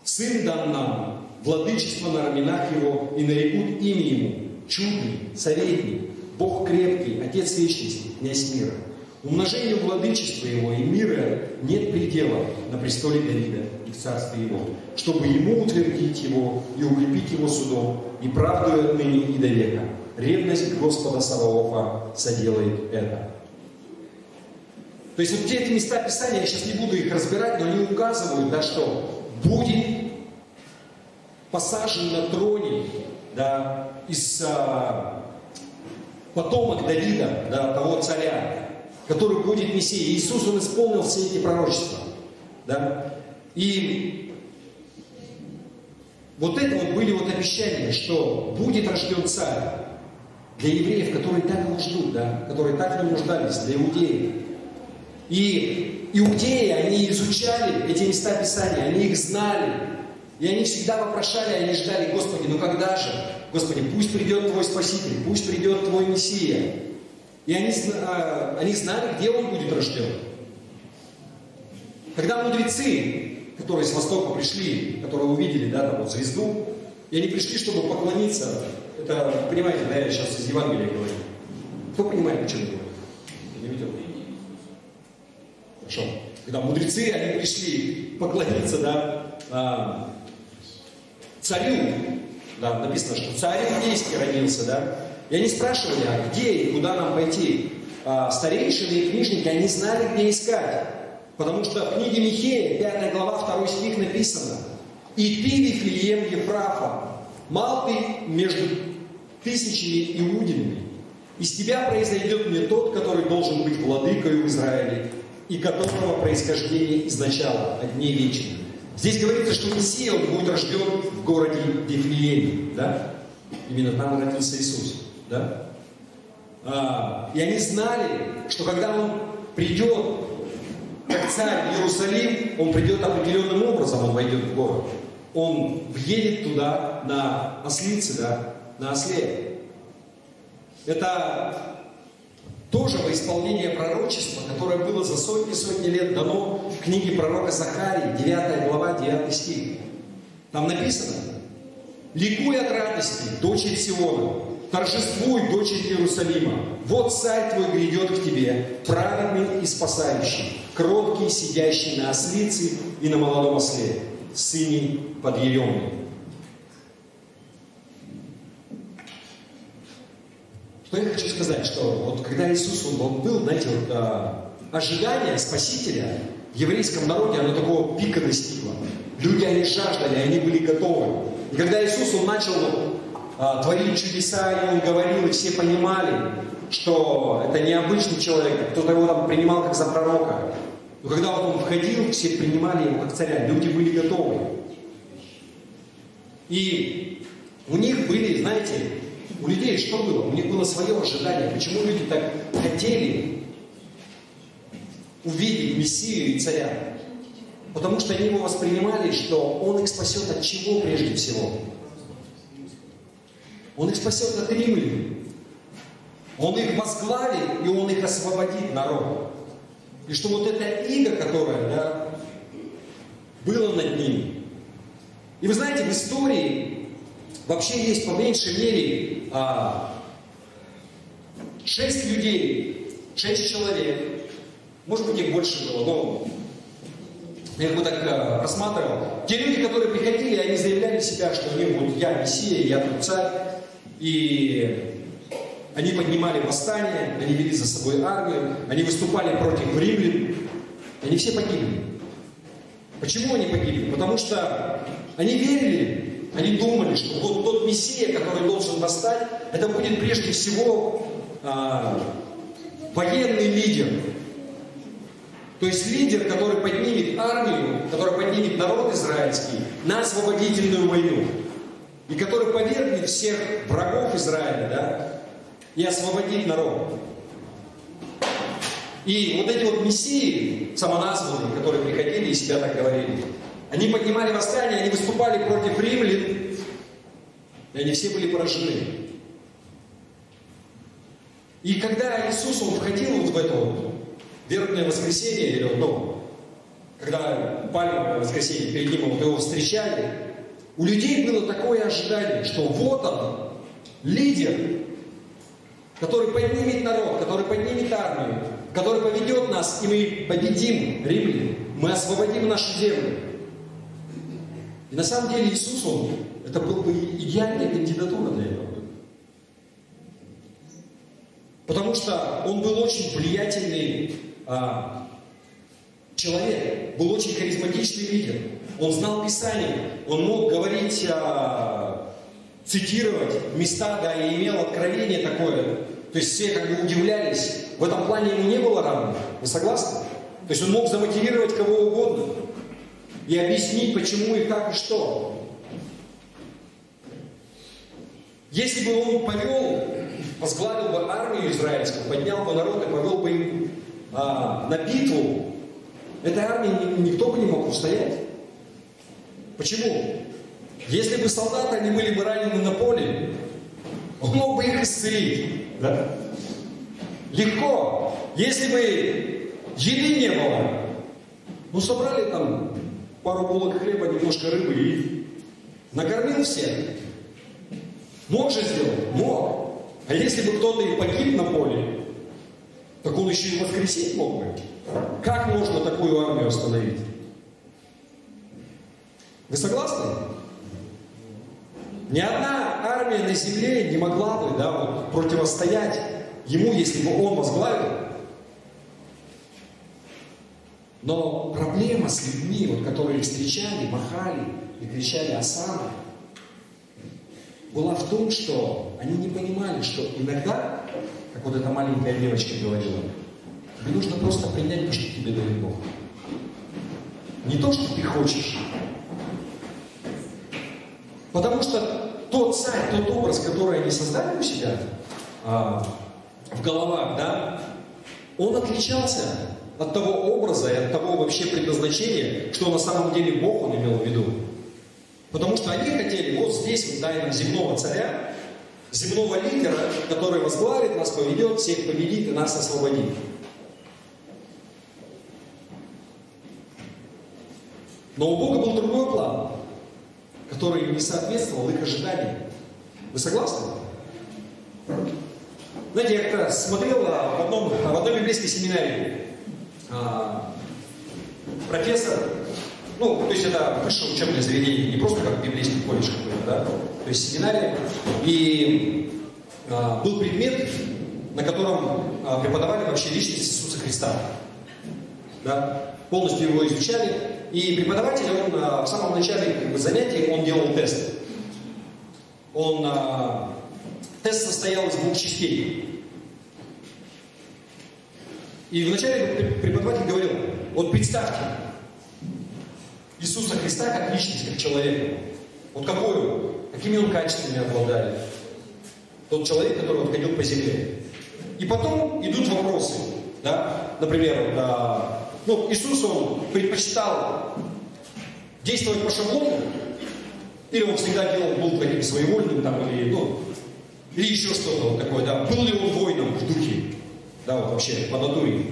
сын дан нам, владычество на раменах его, и нарекут имя ему, чудный, советник, Бог крепкий, Отец вечности, князь мира. Умножению владычества его и мира нет предела на престоле Давида и в царстве его, чтобы ему утвердить его и укрепить его судом и правдою отныне и до века. Ревность Господа Саваофа соделает это. То есть вот эти места Писания, я сейчас не буду их разбирать, но они указывают, да, что будет посажен на троне, да, из потомок Давида, да, того царя, который будет Мессией. Иисус, Он исполнил все эти пророчества. Да? И вот это вот были вот обещания, что будет рожден царь для евреев, которые так его ждут, да, которые так в нем нуждались, для иудеев. И иудеи, они изучали эти места Писания, они их знали. И они всегда вопрошали, они ждали: Господи, ну когда же? Господи, пусть придет Твой Спаситель, пусть придет Твой Мессия. И они знали, где Он будет рожден. Когда мудрецы, которые с востока пришли, которые увидели, да, там вот звезду, и они пришли, чтобы поклониться, это, понимаете, да, я сейчас из Евангелия говорю. Кто понимает, о чем я говорю? Не видел? Хорошо. Когда мудрецы, они пришли поклониться, да, царю, да, написано, что царь иудейский родился, да, и они спрашивали, а где и куда нам пойти? Старейшины и книжники, они знали, где искать, потому что в книге Михея, 5 глава, 2 стих написано: «И ты, Вифлеем Ефрафа, мал ты между тысячами иудинами, из тебя произойдет мне тот, который должен быть владыкою в Израиле, и которого происхождение изначало от дней вечных». Здесь говорится, что Мессия, Он будет рожден в городе Вифлееме, да? Именно там родился Иисус, да? И они знали, что когда Он придет, как царь в Иерусалим, Он придет определенным образом, Он войдет в город. Он въедет туда на ослице, да? На осле. Это тоже во исполнение пророчества, которое было за сотни лет дано в книге пророка Захарии, 9 глава, 9 стих. Там написано: «Ликуй от радости, дочерь Сиона, торжествуй, дочерь Иерусалима. Вот царь твой грядет к тебе, праведный и спасающий, кроткий, сидящий на ослице и на молодом осле, сыне подъеремный». Что я хочу сказать, что вот когда Иисус он был, знаете, вот, ожидание Спасителя в еврейском народе, оно такого пика достигло. Люди, они жаждали, они были готовы. И когда Иисус, Он начал творить чудеса, и Он говорил, и все понимали, что это необычный человек, кто-то его там принимал как за пророка. Но когда вот Он входил, все принимали его как царя, люди были готовы. И у них были, знаете, у людей что было? У них было свое ожидание. Почему люди так хотели увидеть Мессию и царя? Потому что они его воспринимали, что Он их спасет от чего прежде всего? Он их спасет от римлян. Он их возглавит, и Он их освободит, народ. И что вот это иго, которое, да, было над ними. И вы знаете, в истории вообще есть по меньшей мере 6 людей, 6 человек, может быть их больше было, но я как бы так рассматривал. Те люди, которые приходили, они заявляли себя, что они вот я Мессия, я тут царь, и они поднимали восстание, они вели за собой армию, они выступали против римлян, они все погибли. Почему они погибли? Потому что они верили, они думали, что вот тот Мессия, который должен восстать, это будет прежде всего военный лидер. То есть лидер, который поднимет армию, который поднимет народ израильский на освободительную войну. И который повергнет всех врагов Израиля, да, и освободит народ. И вот эти вот мессии, самоназванные, которые приходили и себя так говорили, они поднимали восстание, они выступали против римлян, и они все были поражены. И когда Иисус, Он входил вот в это вот вербное воскресенье, или вот, когда пальмовое воскресенье перед Ним вот его встречали, у людей было такое ожидание, что вот Он, лидер, который поднимет народ, который поднимет армию, который поведет нас, и мы победим римлян, мы освободим нашу землю. И на самом деле Иисус, это был бы идеальная кандидатура для этого. Потому что он был очень влиятельный человек, был очень харизматичный лидер. Он знал Писание, он мог говорить, цитировать места, да, и имел откровение такое. То есть все как бы удивлялись. В этом плане ему не было равных. Вы согласны? То есть он мог замотивировать кого угодно и объяснить, почему и как и что. Если бы он возглавил бы армию израильскую, поднял бы народ и повел бы им на битву, этой армии никто бы не мог устоять. Почему? Если бы солдаты они были бы ранены на поле, он мог бы их исцелить. Да? Легко. Если бы еды не было, ну собрали там пару булок хлеба, немножко рыбы и накормил всех. Мог же сделать? Мог. А если бы кто-то и погиб на поле, так он еще и воскресить мог бы. Как можно такую армию остановить? Вы согласны? Ни одна армия на земле не могла бы, да, вот, противостоять ему, если бы он возглавил. Но проблема с людьми, вот, которые их встречали, махали и кричали «Осанна», была в том, что они не понимали, что иногда, как вот эта маленькая девочка говорила, тебе нужно просто принять то, что тебе дает Бог. Не то, что ты хочешь. Потому что тот царь, тот образ, который они создали у себя в головах, да, он отличался от того образа и от того вообще предназначения, что на самом деле Бог он имел в виду. Потому что они хотели вот здесь, вот, дай нам земного царя, земного лидера, который возглавит нас, поведет, всех победит и нас освободит. Но у Бога был другой план, который не соответствовал их ожиданиям. Вы согласны? Знаете, я как-то смотрел в одной библейской семинарии. Профессор, ну, то есть это высшее учебное заведение, не просто как библейский колледж какой-то, да? То есть семинария. И был предмет, на котором преподавали вообще личность Иисуса Христа. Да? Полностью его изучали. И преподаватель, он в самом начале занятий, он делал тест. Тест состоял из 2 частей. И вначале преподаватель говорил, вот представьте Иисуса Христа как личность, как человека. Вот какими он качествами обладает. Тот человек, который вот ходил по земле. И потом идут вопросы. Да? Например, Иисус, он предпочитал действовать по шаблону, или он всегда был таким своевольным, там, или еще что-то вот такое, да. Был ли он воином в духе, да, вот вообще, по натуре.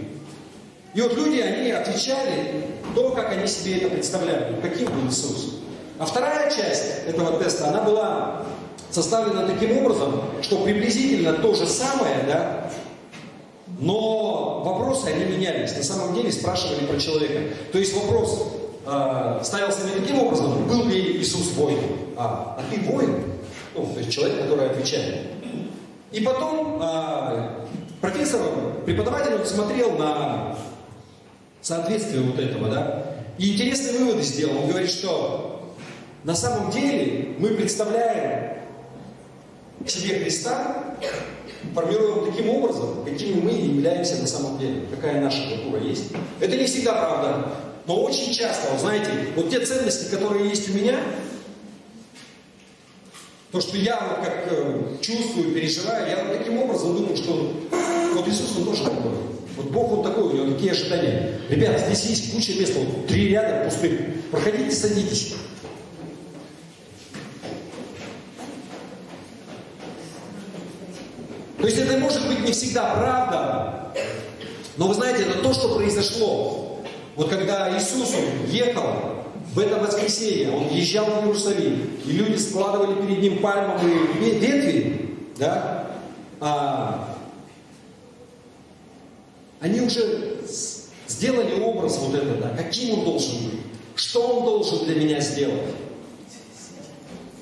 И вот люди, они отвечали то, как они себе это представляли, каким был Иисус. А вторая часть этого теста, она была составлена таким образом, что приблизительно то же самое, да, но вопросы, они менялись. На самом деле спрашивали про человека. То есть вопрос ставился не таким образом, был ли Иисус воином, а ты воин? То есть человек, который отвечает. И потом преподаватель он смотрел на соответствие вот этого, да, и интересные выводы сделал. Он говорит, что на самом деле мы представляем себе Христа, формируем таким образом, какими мы являемся на самом деле, какая наша натура есть. Это не всегда правда, но очень часто, вот знаете, вот те ценности, которые есть у меня, то, что я вот как чувствую, переживаю, я вот таким образом думаю, что вот Иисус, он тоже такой. Вот Бог он такой, у него такие ожидания. Ребята, здесь есть куча мест, вот 3 ряда пустых. Проходите, садитесь. То есть это может быть не всегда правда, но вы знаете, это то, что произошло. Вот когда Иисус он ехал в это воскресенье, он езжал в Иерусалим, и люди складывали перед ним пальмовые ветви, да, Они уже сделали образ вот этот, да, каким он должен быть, что он должен для меня сделать.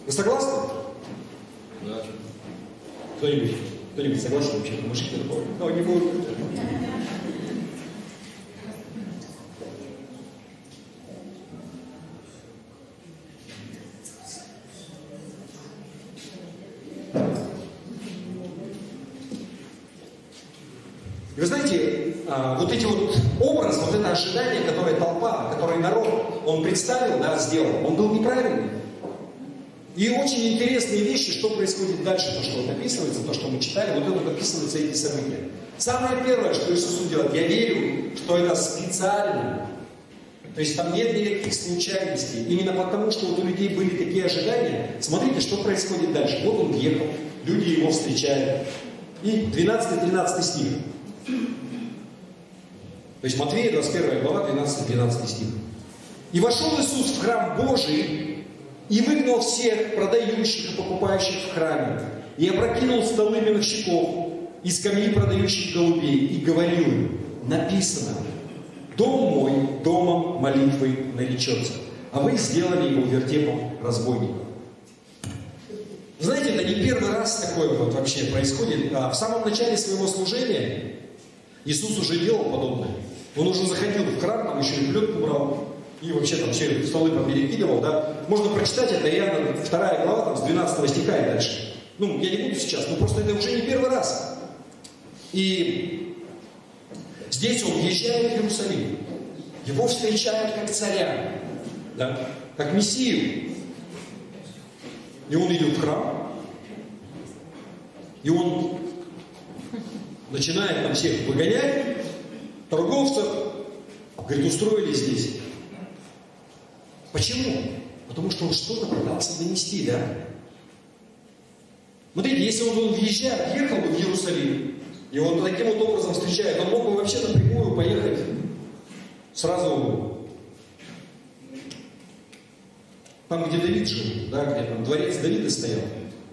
Вы согласны? Да. Кто-нибудь согласен вообще? Мужики такое? Ну, не будут. Вы знаете, вот эти вот образ, вот это ожидание, которое толпа, которое народ, он представил, да, сделал, он был неправильный. И очень интересные вещи, что происходит дальше, то, что вот описывается, то, что мы читали, вот это описываются эти события. Самое первое, что Иисус делает, я верю, что это специально. То есть там нет никаких случайностей. Именно потому, что вот у людей были такие ожидания. Смотрите, что происходит дальше. Вот он ехал, люди его встречают. И 12-13 стих. То есть Матфея, 21 глава, 12-13 стих. «И вошел Иисус в храм Божий, и выгнал всех продающих и покупающих в храме, и опрокинул столы миновщиков и скамьи продающих голубей, и говорил им, написано, дом мой домом молитвы наречется, а вы сделали его вертепом разбойников». Знаете, это не первый раз такое вот вообще происходит. В самом начале своего служения Иисус уже делал подобное. Он уже заходил в храм, там еще и плетку брал, и вообще там все столы перекидывал, да. Можно прочитать это, Иоанна 2 глава, там, с 12 стиха и дальше. Ну, я не буду сейчас, но просто это уже не первый раз. И здесь он въезжает в Иерусалим. Его встречают как царя, да, как мессию. И он идет в храм, и он начинает там всех выгонять, торговцев, говорит, устроили здесь. Почему? Потому что он что-то пытался донести, да? Смотрите, если он въехал бы в Иерусалим, и он таким вот образом встречает, он мог бы вообще напрямую поехать сразу там, где Давид жил, да, где там дворец Давида стоял,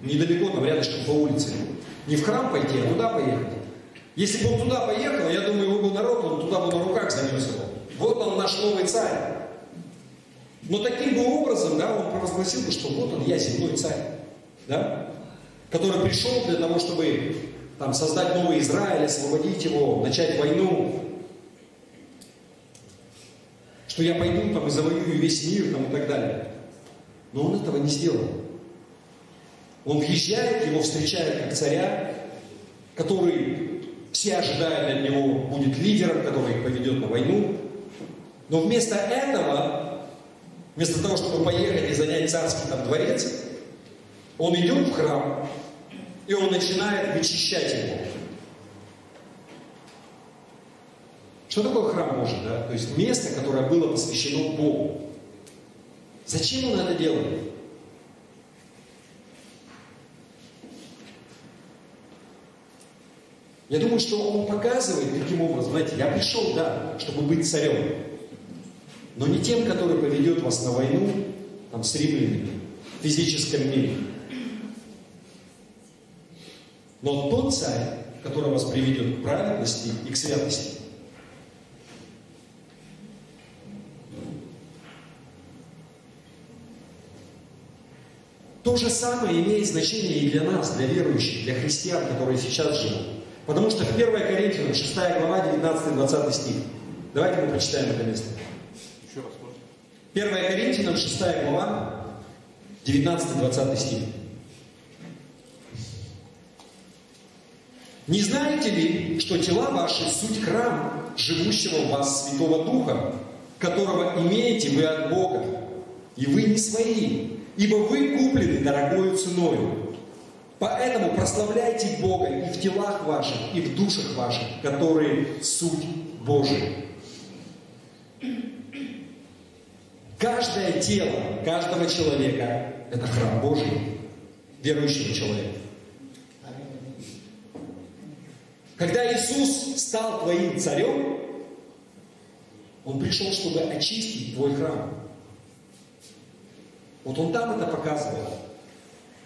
недалеко, там рядышком по улице. Не в храм пойти, а туда поехать. Если бы он туда поехал, я думаю, его бы народ, он туда бы на руках занесся. Вот он наш новый царь. Но таким бы образом, да, он провозгласил бы, что вот он, я земной царь, да, который пришел для того, чтобы там создать новый Израиль, освободить его, начать войну. Что я пойду там и завоюю весь мир там, и так далее. Но он этого не сделал. Он въезжает, его встречают как царя, который все ожидают от него будет лидером, который их поведет на войну. Но вместо этого, вместо того, чтобы поехать и занять царский там дворец, он идет в храм, и он начинает вычищать его. Что такое храм Божий? Да? То есть место, которое было посвящено Богу. Зачем он это делает? Я думаю, что он показывает, каким образом, знаете, я пришел, да, чтобы быть царем, но не тем, который поведет вас на войну, там, с римлянами, в физическом мире. Но тот царь, который вас приведет к праведности и к святости. То же самое имеет значение и для нас, для верующих, для христиан, которые сейчас живут. Потому что в 1 Коринфянам 6 глава, 19-20 стих. Давайте мы прочитаем это место. Еще раз, можно? 1 Коринфянам 6 глава, 19-20 стих. «Не знаете ли, что тела ваши суть храм, живущего в вас Святого Духа, которого имеете вы от Бога, и вы не свои, ибо вы куплены дорогою ценою. Поэтому прославляйте Бога и в телах ваших, и в душах ваших, которые суть Божия». Каждое тело каждого человека – это храм Божий, верующего человека. Когда Иисус стал твоим царем, Он пришел, чтобы очистить твой храм. Вот Он там это показывает.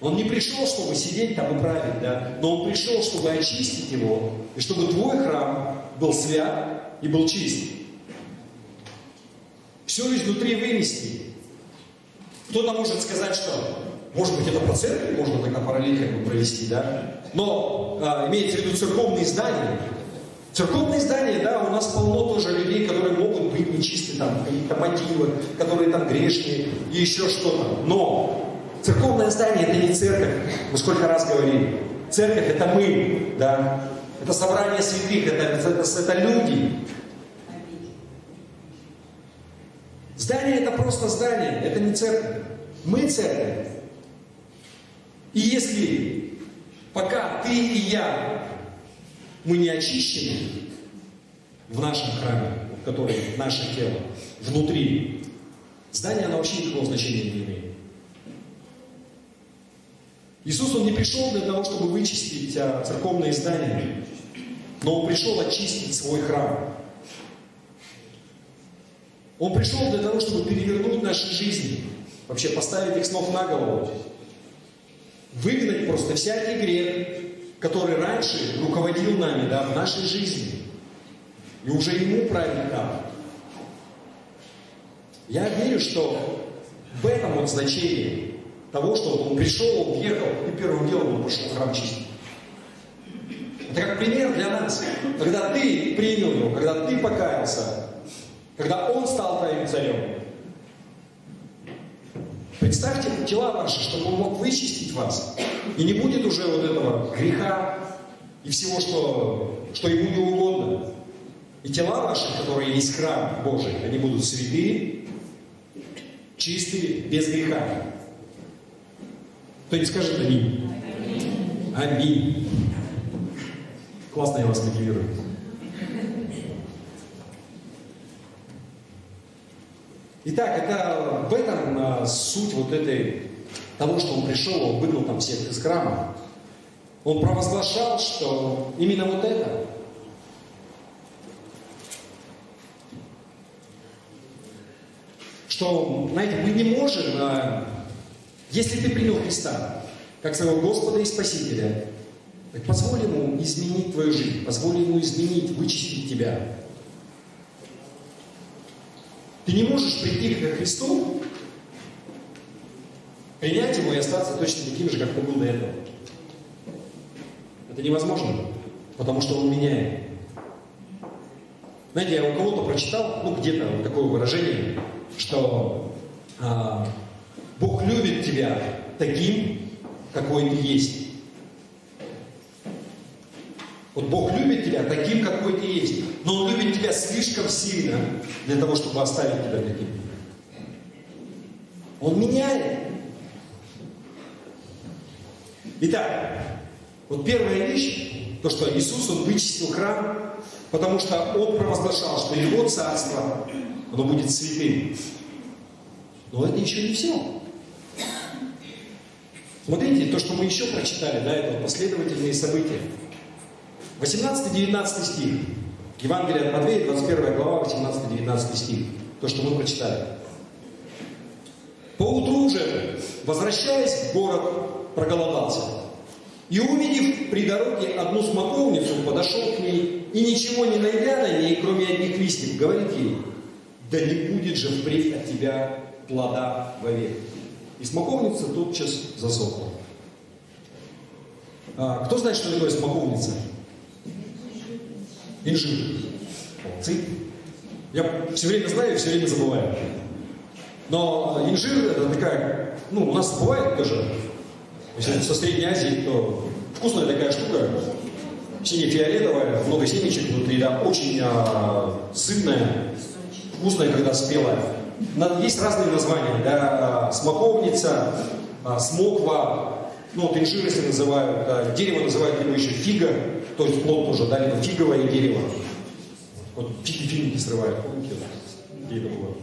Он не пришел, чтобы сидеть там и править, да? Но Он пришел, чтобы очистить его, и чтобы твой храм был свят и был чист. Все изнутри вынести. Кто-то может сказать, что, может быть, это по церкви можно такой параллель как бы провести, да? Но имеется в виду церковные здания. Церковные здания, да, у нас полно тоже людей, которые могут быть нечистые, там, какие-то мотивы, которые там грешные и еще что-то. Но церковное здание — это не церковь. Мы сколько раз говорили. Церковь — это мы, да. Это собрание святых, это люди. Здание — это просто здание, это не церковь. Мы церковь. И если пока ты и я, мы не очищены в нашем храме, который наше тело, внутри, здание, оно вообще никакого значения не имеет. Иисус, Он не пришел для того, чтобы вычистить церковные здания, но Он пришел очистить свой храм. Он пришел для того, чтобы перевернуть наши жизни, вообще поставить их с ног на голову, выгнать просто всякий грех, который раньше руководил нами, да, в нашей жизни. И уже Ему править там. Я верю, что в этом вот значение того, что Он пришел, Он въехал, и первым делом Он пошел в храм чистить. Это как пример для нас. Когда ты принял Его, когда ты покаялся, когда Он стал твоим царем. Представьте тела ваши, чтобы Он мог вычистить вас. И не будет уже вот этого греха и всего, что Ему не угодно. И тела ваши, которые есть храм Божий, они будут святые, чистые, без греха. Кто-нибудь скажет аминь? Аминь. Классно я вас мотивирую. Итак, это в этом суть вот того, что Он пришел, Он выгнал там всех из храма. Он провозглашал, что именно вот это. Что, знаете, мы не можем, если ты принял Христа как своего Господа и Спасителя, так позволь Ему изменить твою жизнь, позволь Ему изменить, вычистить тебя. Ты не можешь прийти к Христу, принять Его и остаться точно таким же, как ты был до этого. Это невозможно, потому что Он меняет. Знаете, я у кого-то прочитал, где-то вот такое выражение, что Бог любит тебя таким, какой ты есть. Вот Бог любит тебя таким, какой ты есть. Но Он любит тебя слишком сильно для того, чтобы оставить тебя таким. Он меняет. Итак, вот первая вещь, то, что Иисус, Он вычистил храм, потому что Он провозглашал, что Его царство, оно будет святым. Но это еще не все. Смотрите, то, что мы еще прочитали, да, это последовательные события. 18-19 стих. Евангелие от Матфея, 21 глава, 18-19 стих. То, что мы прочитали. Поутру же, возвращаясь в город, проголодался. И, увидев при дороге одну смоковницу, подошел к ней, и ничего не найдя на ней, кроме одних листьев, говорит ей: да не будет же впредь от тебя плода вовек. И смоковница тотчас засохла. Кто знает, что такое смоковница? Инжир. Молодцы. Я все время знаю и все время забываю. Но инжир это такая, у нас бывает тоже, если со Средней Азии, то вкусная такая штука, сине-фиолетовая, много семечек внутри, да, очень сытная, вкусная, когда спелая. Есть разные названия, да, смоковница, смоква, вот инжир, если называют, дерево называют его еще фига, то есть плод тоже, да, либо фиговое дерево. Вот финики срывают, помните, где это было?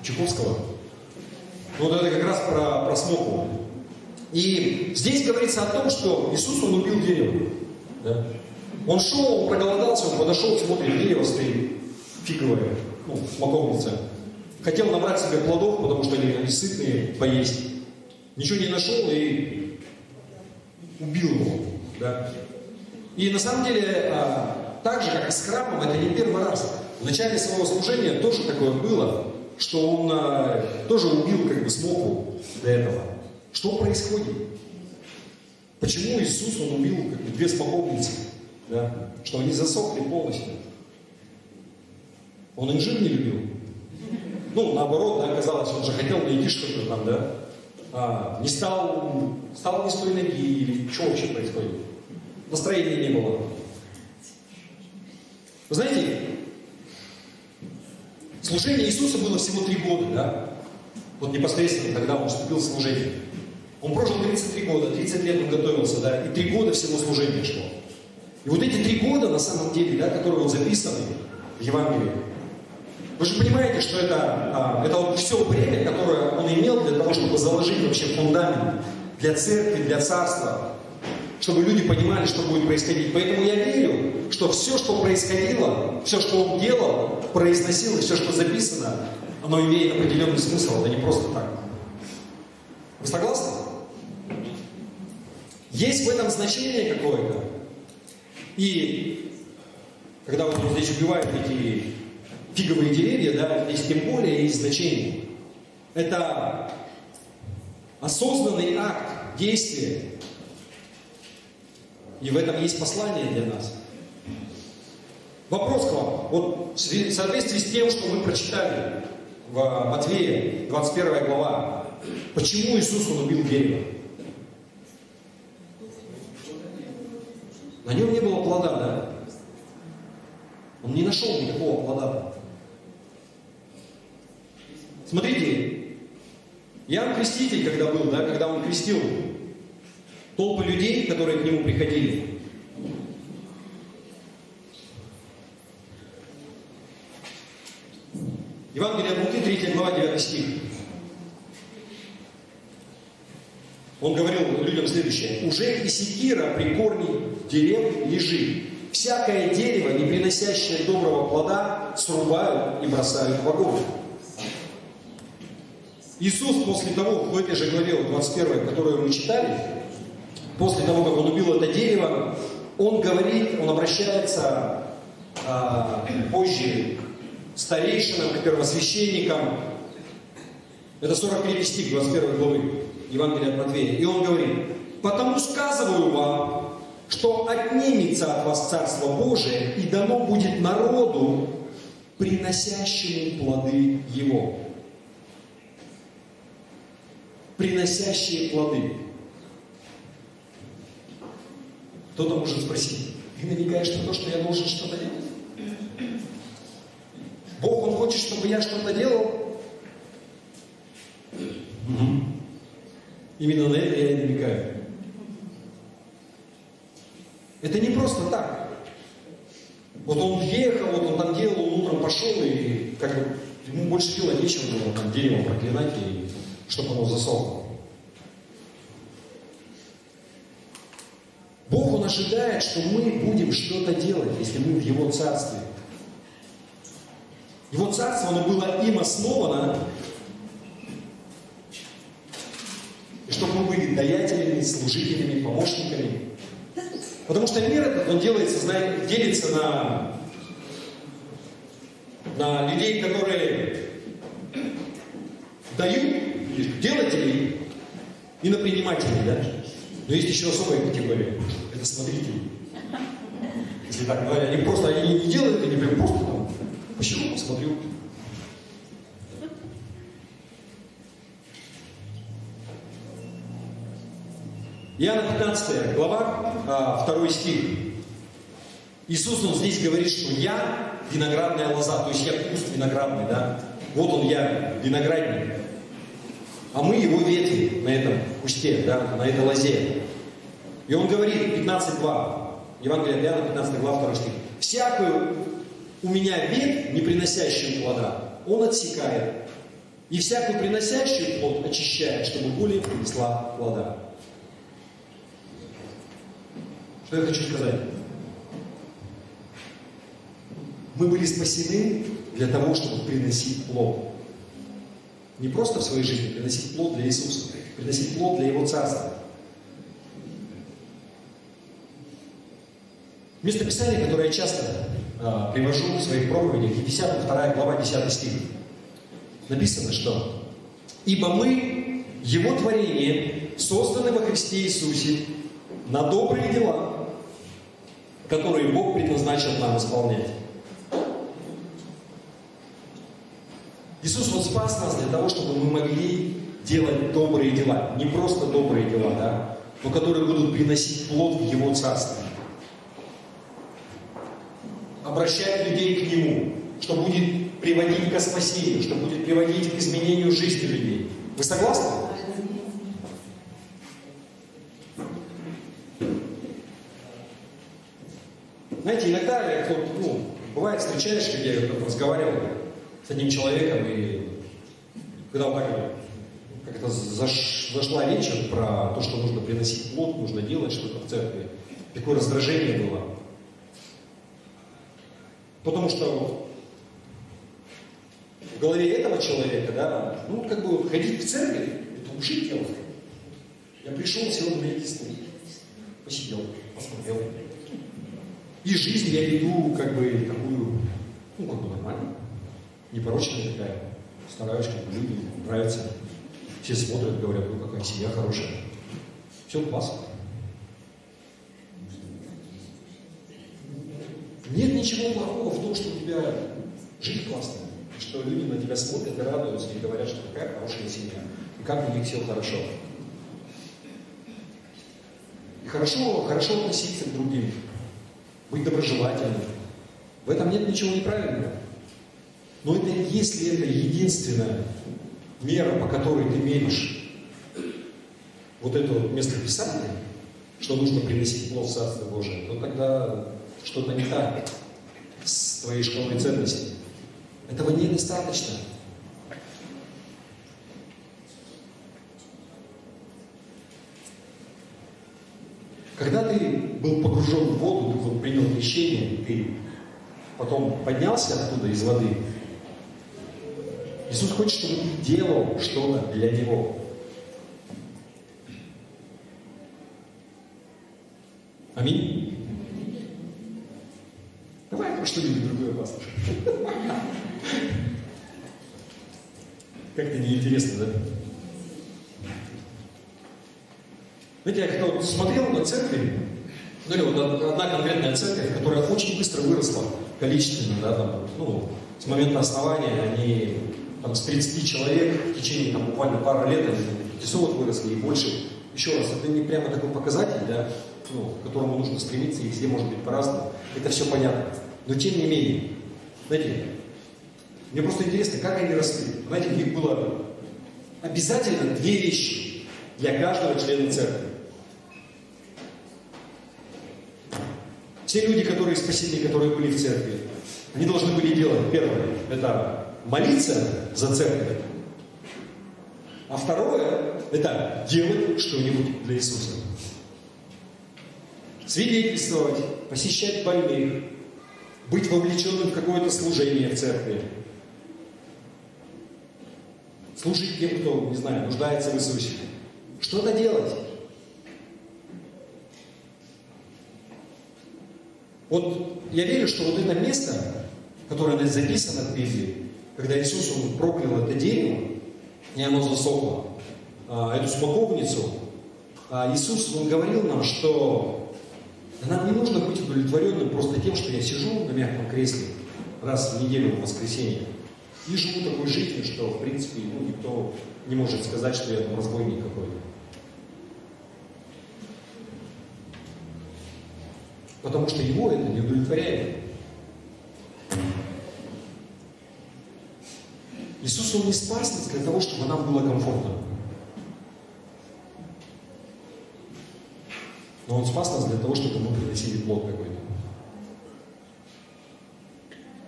Чайковского. Вот это как раз про смокву. И здесь говорится о том, что Иисус, Он убил дерево. Да? Он шел, он проголодался, он подошел, смотрит, дерево стоит фиговое, смоковница. Хотел набрать себе плодов, потому что они сытные, поесть. Ничего не нашел и убил его. Да? И на самом деле, так же, как и с храмом, это не первый раз. В начале своего служения тоже такое было, что он тоже убил как бы смоку до этого. Что происходит? Почему Иисус, он убил как бы 2 смоковницы? Да? Что они засохли полностью. Он инжир не любил. Ну, наоборот, да, казалось, он же хотел найти что-то там, да. Не стал не с той ноги, или что вообще происходит? Настроения не было. Вы знаете, служение Иисуса было всего 3 года, да? Вот непосредственно, когда он вступил в служение. Он прожил 33 года, 30 лет он готовился, да, и 3 года всего служения шло. И вот эти 3 года, на самом деле, да, которые вот записаны в Евангелии, вы же понимаете, что это вот все время, которое он имел для того, чтобы заложить вообще фундамент для церкви, для царства, чтобы люди понимали, что будет происходить. Поэтому я верю, что все, что происходило, все, что он делал, произносил, и все, что записано, оно имеет определенный смысл, это не просто так. Вы согласны? Есть в этом значение какое-то. И когда вот здесь убивают эти фиговые деревья, да, здесь тем более есть значение. Это осознанный акт действия. И в этом есть послание для нас. Вопрос к вам. Вот в соответствии с тем, что мы прочитали в Матфея, 21 глава, почему Иисус, он убил дерево? На нем не было плода, да? Он не нашел никакого плода. Смотрите, Иоанн Креститель, когда был, да, когда он крестил толпы людей, которые к нему приходили, Евангелие от Луки, 3 глава, 9 стих. Он говорил людям следующее. «Уже и секира при корне дерев лежит. Всякое дерево, не приносящее доброго плода, срубают и бросают в огонь». Иисус после того, в этой же главе, 21, которую мы читали, после того, как он убил это дерево, он говорит, он обращается позже к старейшинам, к первосвященникам. Это 41 стих 21 главы Евангелия от Матфея. И он говорит: «Потому сказываю вам, что отнимется от вас Царство Божие, и дано будет народу, приносящему плоды Его». Приносящие плоды. Кто-то может спросить: ты намекаешь на то, что я должен что-то делать? Бог, Он хочет, чтобы я что-то делал? Угу. Именно на это я и намекаю. Это не просто так. Вот он въехал, вот он там делал, он утром пошел, и как бы ему больше делать нечего было, там дерево проклинать, и чтобы оно засохло. Бог, Он ожидает, что мы будем что-то делать, если мы в Его Царстве. Его Царство, оно было им основано, и чтобы мы были даятелями, служителями, помощниками. Потому что мир этот, он делится на людей, которые дают, делателей, и на принимателей, да? Но есть еще особая категория. Это смотрители. Если так говоря, они не делают, они прям просто там. Почему? Посмотрю. Иоанна 15 глава, 2 стих. Иисус, Он здесь говорит, что я виноградная лоза, то есть я куст виноградный, да? Вот Он, я виноградник. А мы Его ветви на этом кусте, да, на этой лозе. И Он говорит, 15.2, Евангелие от Иоанна, 15 глава, 2 стих. «Всякую у меня ветвь, не приносящую плода, Он отсекает, и всякую приносящую плод очищает, чтобы более принесла плода». Что я хочу сказать? Мы были спасены для того, чтобы приносить плод. Не просто в своей жизни, приносить плод для Иисуса, приносить плод для Его Царства. Местописание, которое я часто привожу в своих проповедях, Ефесянам 2 глава, 10 стих. Написано, что «Ибо мы, Его творение, созданы во Христе Иисусе на добрые дела, которые Бог предназначил нам исполнять». Иисус, Он спас нас для того, чтобы мы могли делать добрые дела. Не просто добрые дела, да, но которые будут приносить плод в Его Царстве. Обращать людей к Нему, что будет приводить к спасению, что будет приводить к изменению жизни людей. Вы согласны? Знаете, иногда я бывает, встречаешь людей, я разговаривал с одним человеком, и когда вот так как-то зашла речь про то, что нужно приносить плод, нужно делать что-то в церкви, такое раздражение было. Потому что в голове этого человека, да, ходить в церковь, это уже дело. Я пришел сегодня на единственный, посидел, посмотрел. И жизнь я веду такую, нормально, непорочная такая. Стараюсь, людям нравится. Все смотрят, говорят, какая семья хорошая. Все классно. Нет ничего плохого в том, что у тебя жизнь классная, что люди на тебя смотрят и радуются, и говорят, что какая хорошая семья, и как у них все хорошо. И хорошо относиться к другим, быть доброжелательным. В этом нет ничего неправильного. Но это если это единственная мера, по которой ты меришь вот это местописание, что нужно приносить плод в Царство Божие, то тогда что-то не так с твоей шкалой ценностей. Этого недостаточно. Когда ты был погружен в воду, ты принял крещение, ты потом поднялся оттуда из воды, Иисус хочет, чтобы ты делал что-то для Него. Аминь. Давай про что-нибудь другое послушаем. Как-то неинтересно, да? Знаете, я когда смотрел на церкви, одна конкретная церковь, которая очень быстро выросла количественно, да, с момента основания они с 30 человек в течение буквально пары лет, они до 500 выросли и больше. Еще раз, это не прямо такой показатель, да, к которому нужно стремиться, и все может быть по-разному. Это все понятно. Но тем не менее, знаете, мне просто интересно, как они росли. Знаете, у них было обязательно две вещи для каждого члена церкви. Все люди, которые спасены, которые были в церкви, они должны были делать, первое, это молиться за церковь, а второе, это делать что-нибудь для Иисуса. Свидетельствовать, посещать больных, быть вовлеченным в какое-то служение в церкви, служить тем, кто, не знаю, нуждается в Иисусе. Что-то делать. Вот я верю, что вот это место, которое здесь записано в Библии, когда Иисус, Он проклял это дерево, и оно засохло, эту смоковницу, Иисус, Он говорил нам, что нам не нужно быть удовлетворенным просто тем, что я сижу на мягком кресле раз в неделю в воскресенье и живу такой жизнью, что, в принципе, никто не может сказать, что я там разбойник какой-то. Потому что его это не удовлетворяет. Иисус, Он не спас нас для того, чтобы нам было комфортно. Но Он спас нас для того, чтобы мы приносили плод какой-то.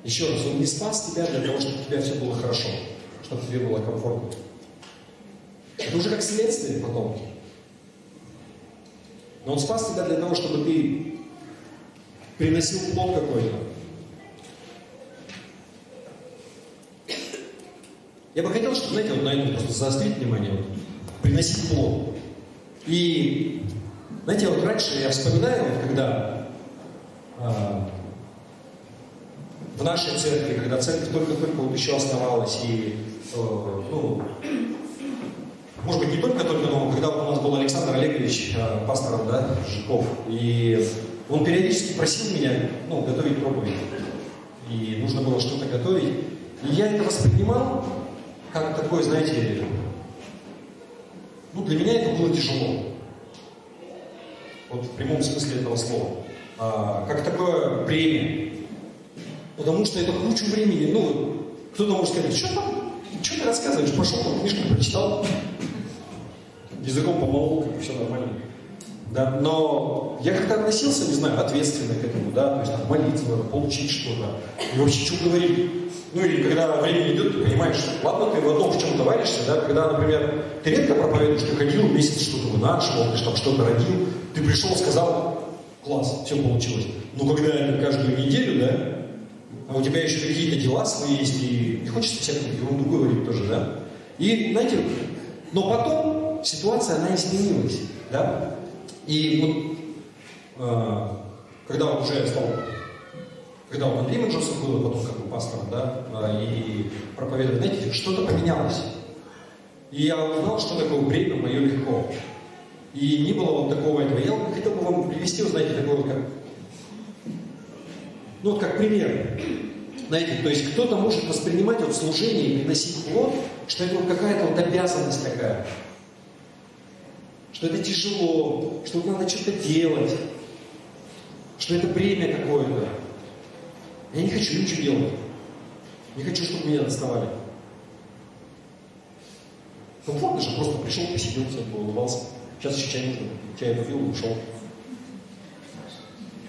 Еще раз, Он не спас тебя для того, чтобы у тебя все было хорошо, чтобы тебе было комфортно. Это уже как следствие потом. Но Он спас тебя для того, чтобы ты приносил плод какой-то. Я бы хотел, чтобы, знаете, вот на этом просто заострить внимание, вот, приносить плод. И, знаете, вот раньше я вспоминаю, вот, когда в нашей церкви, когда церковь только-только вот еще основалась, и, ну, может быть, не только-только, но когда вот у нас был Александр Олегович, пастором, да, Жуков, и он периодически просил меня, ну, готовить проповедь. И нужно было что-то готовить. И я это воспринимал как такое, знаете, ну, для меня это было тяжело. Вот в прямом смысле этого слова. Как такое бремя. Потому что это кучу времени. Ну, кто-то может сказать, что там, что ты рассказываешь? Пошел, там книжку прочитал, языком помолол, все нормально. Да? Но я как-то относился, не знаю, ответственно к этому, да, то есть там, молиться надо, получить что-то. И вообще, что говорить? Ну или когда время идет, ты понимаешь, ладно, ты в одном в чем-то варишься, да, когда, например, ты редко проповедуешь, ты ходил, месяц что-то вынашивал, ты там что-то родил, ты пришел, сказал, класс, все получилось. Но когда это каждую неделю, да, а у тебя еще какие-то дела свои есть, и не хочется всякую ерунду говорить тоже, да. И, знаете, но потом ситуация, она изменилась, да. И вот, когда он уже стал, когда он Андрей Манжосов был, потом как бы пастором, да, и проповедовал, знаете, что-то поменялось. И я узнал, что такое бремя мое легко. И не было вот такого этого. Я хотел бы вам привести, знаете, такой вот как, ну вот как пример. Знаете, то есть кто-то может воспринимать вот служение и приносить плод, что это вот какая-то вот обязанность такая. Что это тяжело, что надо что-то делать, что это бремя какое-то. Я не хочу ничего делать. Не хочу, чтобы меня доставали. Комфортно же, просто пришел, посидел, улыбался. Сейчас еще чай нужно. Чай попил и ушел.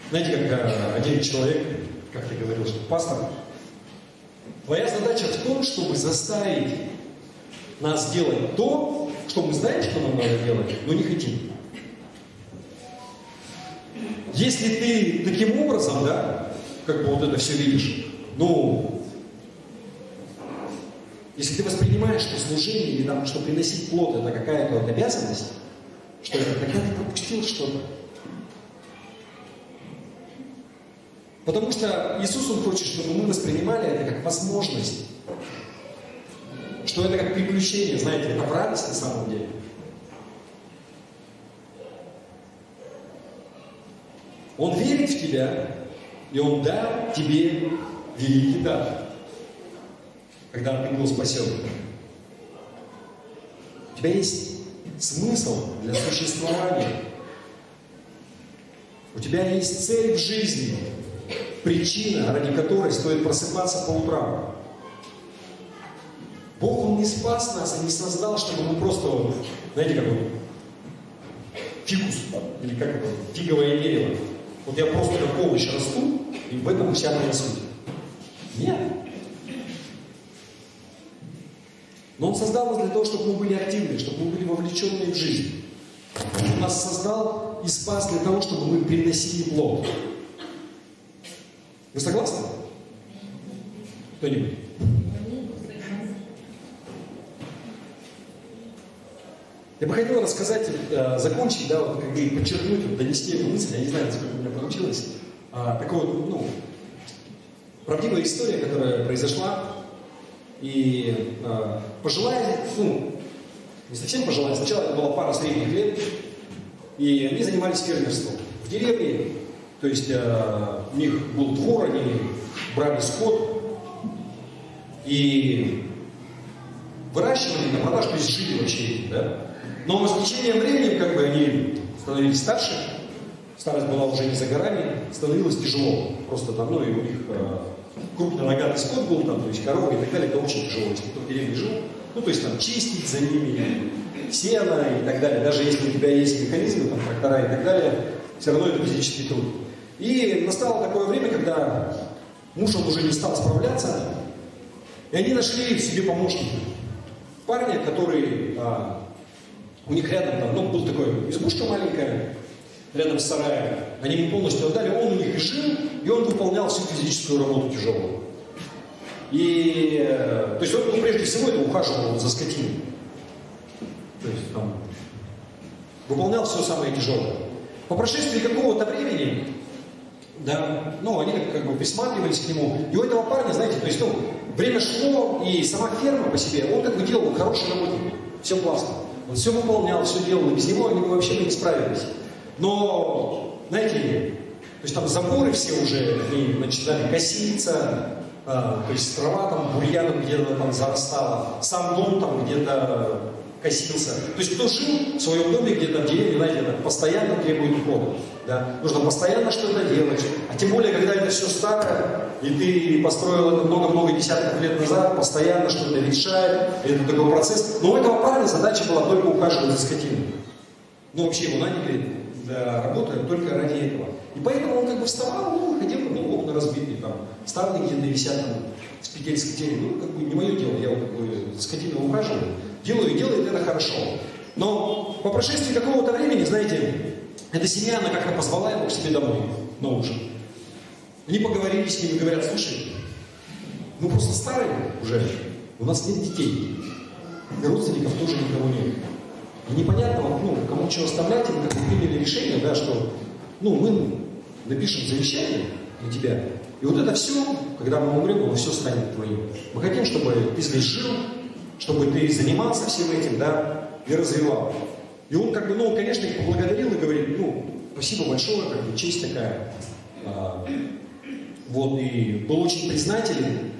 Знаете, как один человек, как я говорил, что пастор, твоя задача в том, чтобы заставить нас делать то, что мы знаем, что нам надо делать, но не хотим. Если ты таким образом, да, как бы вот это все видишь, ну, если ты воспринимаешь, что служение или там, что приносить плод это какая-то вот обязанность, что это тогда ты пропустил что-то. Потому что Иисус, Он хочет, чтобы мы воспринимали это как возможность. Что это как приключение, знаете, это в радость на самом деле. Он верит в тебя, и Он дал тебе великий дар, когда ты был спасен. У тебя есть смысл для существования. У тебя есть цель в жизни, причина, ради которой стоит просыпаться по утрам. Бог, Он не спас нас и не создал, чтобы мы просто, знаете, как фикус, или как это, фиговое дерево. Вот я просто как овощ расту, и в этом вся моя суть. Нет. Но Он создал нас для того, чтобы мы были активны, чтобы мы были вовлеченные в жизнь. Он нас создал и спас для того, чтобы мы приносили плод. Вы согласны? Кто-нибудь? Я бы хотел рассказать, закончить, да, вот, как бы подчеркнуть, вот, донести эту мысль, я не знаю, насколько у меня получилось. Такая вот, ну, правдивая история, которая произошла. И пожилая, ну, не совсем пожилая, сначала это была пара средних лет, и они занимались фермерством в деревне, то есть у них был двор, они брали скот и выращивали на продажу, то есть жили вообще, да. Но с течением времени, как бы, они становились старше, старость была уже не за горами, становилось тяжело, просто там, ну, и у них крупнорогатый скот был, там, то есть коровы и так далее, это очень тяжело, если кто в деревне жил, ну, то есть там чистить за ними, сено и так далее, даже если у тебя есть механизмы, там, трактора и так далее, все равно это физический труд. И настало такое время, когда муж, он уже не стал справляться, и они нашли в себе помощника, парня, который, у них рядом, там, ну, был такой избушка маленькая, рядом с сараем, они ему полностью отдали, он у них и жил, и он выполнял всю физическую работу тяжелую. И, то есть он, ну, прежде всего, это ухаживал за скотиной. То есть там выполнял все самое тяжелое. По прошествии какого-то времени да, ну, они как бы присматривались к нему. И у этого парня, знаете, то есть, ну, время шло, и сама ферма по себе, он как бы делал хороший работник, все классно. Он все выполнял, все делал, и без него они бы вообще не справились. Но, знаете, то есть там заборы все уже они начинали коситься, то есть трава там бурьяном где-то там зарастала, сам дом там где-то косился. То есть кто жил в своем доме где-то в деревне, знаете, это постоянно требует ухода. Да? Нужно постоянно что-то делать. А тем более, когда это все старое, и ты построил это много-много десятков лет назад, постоянно что-то решает, и это такой процесс. Но у этого парня задача была только ухаживать за скотиной. Ну вообще его наняли для работы только ради этого. И поэтому он как бы вставал, ну, ходил, ну, окна разбитые, там, ставни где-то висят, там, с петель скотиной. Ну, как бы не мое дело, я вот как бы за скотиной ухаживаю. Делаю и делает это хорошо. Но по прошествии какого-то времени, знаете, эта семья, она как-то позвала его к себе домой на ужин. Они поговорили с ним и говорят: слушай, мы просто старые уже, у нас нет детей, и родственников тоже никого нет. И непонятно, ну, кому что оставлять, и мы как бы приняли решение, да, что, ну, мы напишем завещание на тебя, и вот это все, когда мы умрем, оно все станет твоим. Мы хотим, чтобы ты здесь жил, чтобы ты занимался всем этим, да, и развивал. И он как бы, ну, конечно, их поблагодарил и говорит: ну, спасибо большое, как бы честь такая. Вот, и был очень признателен.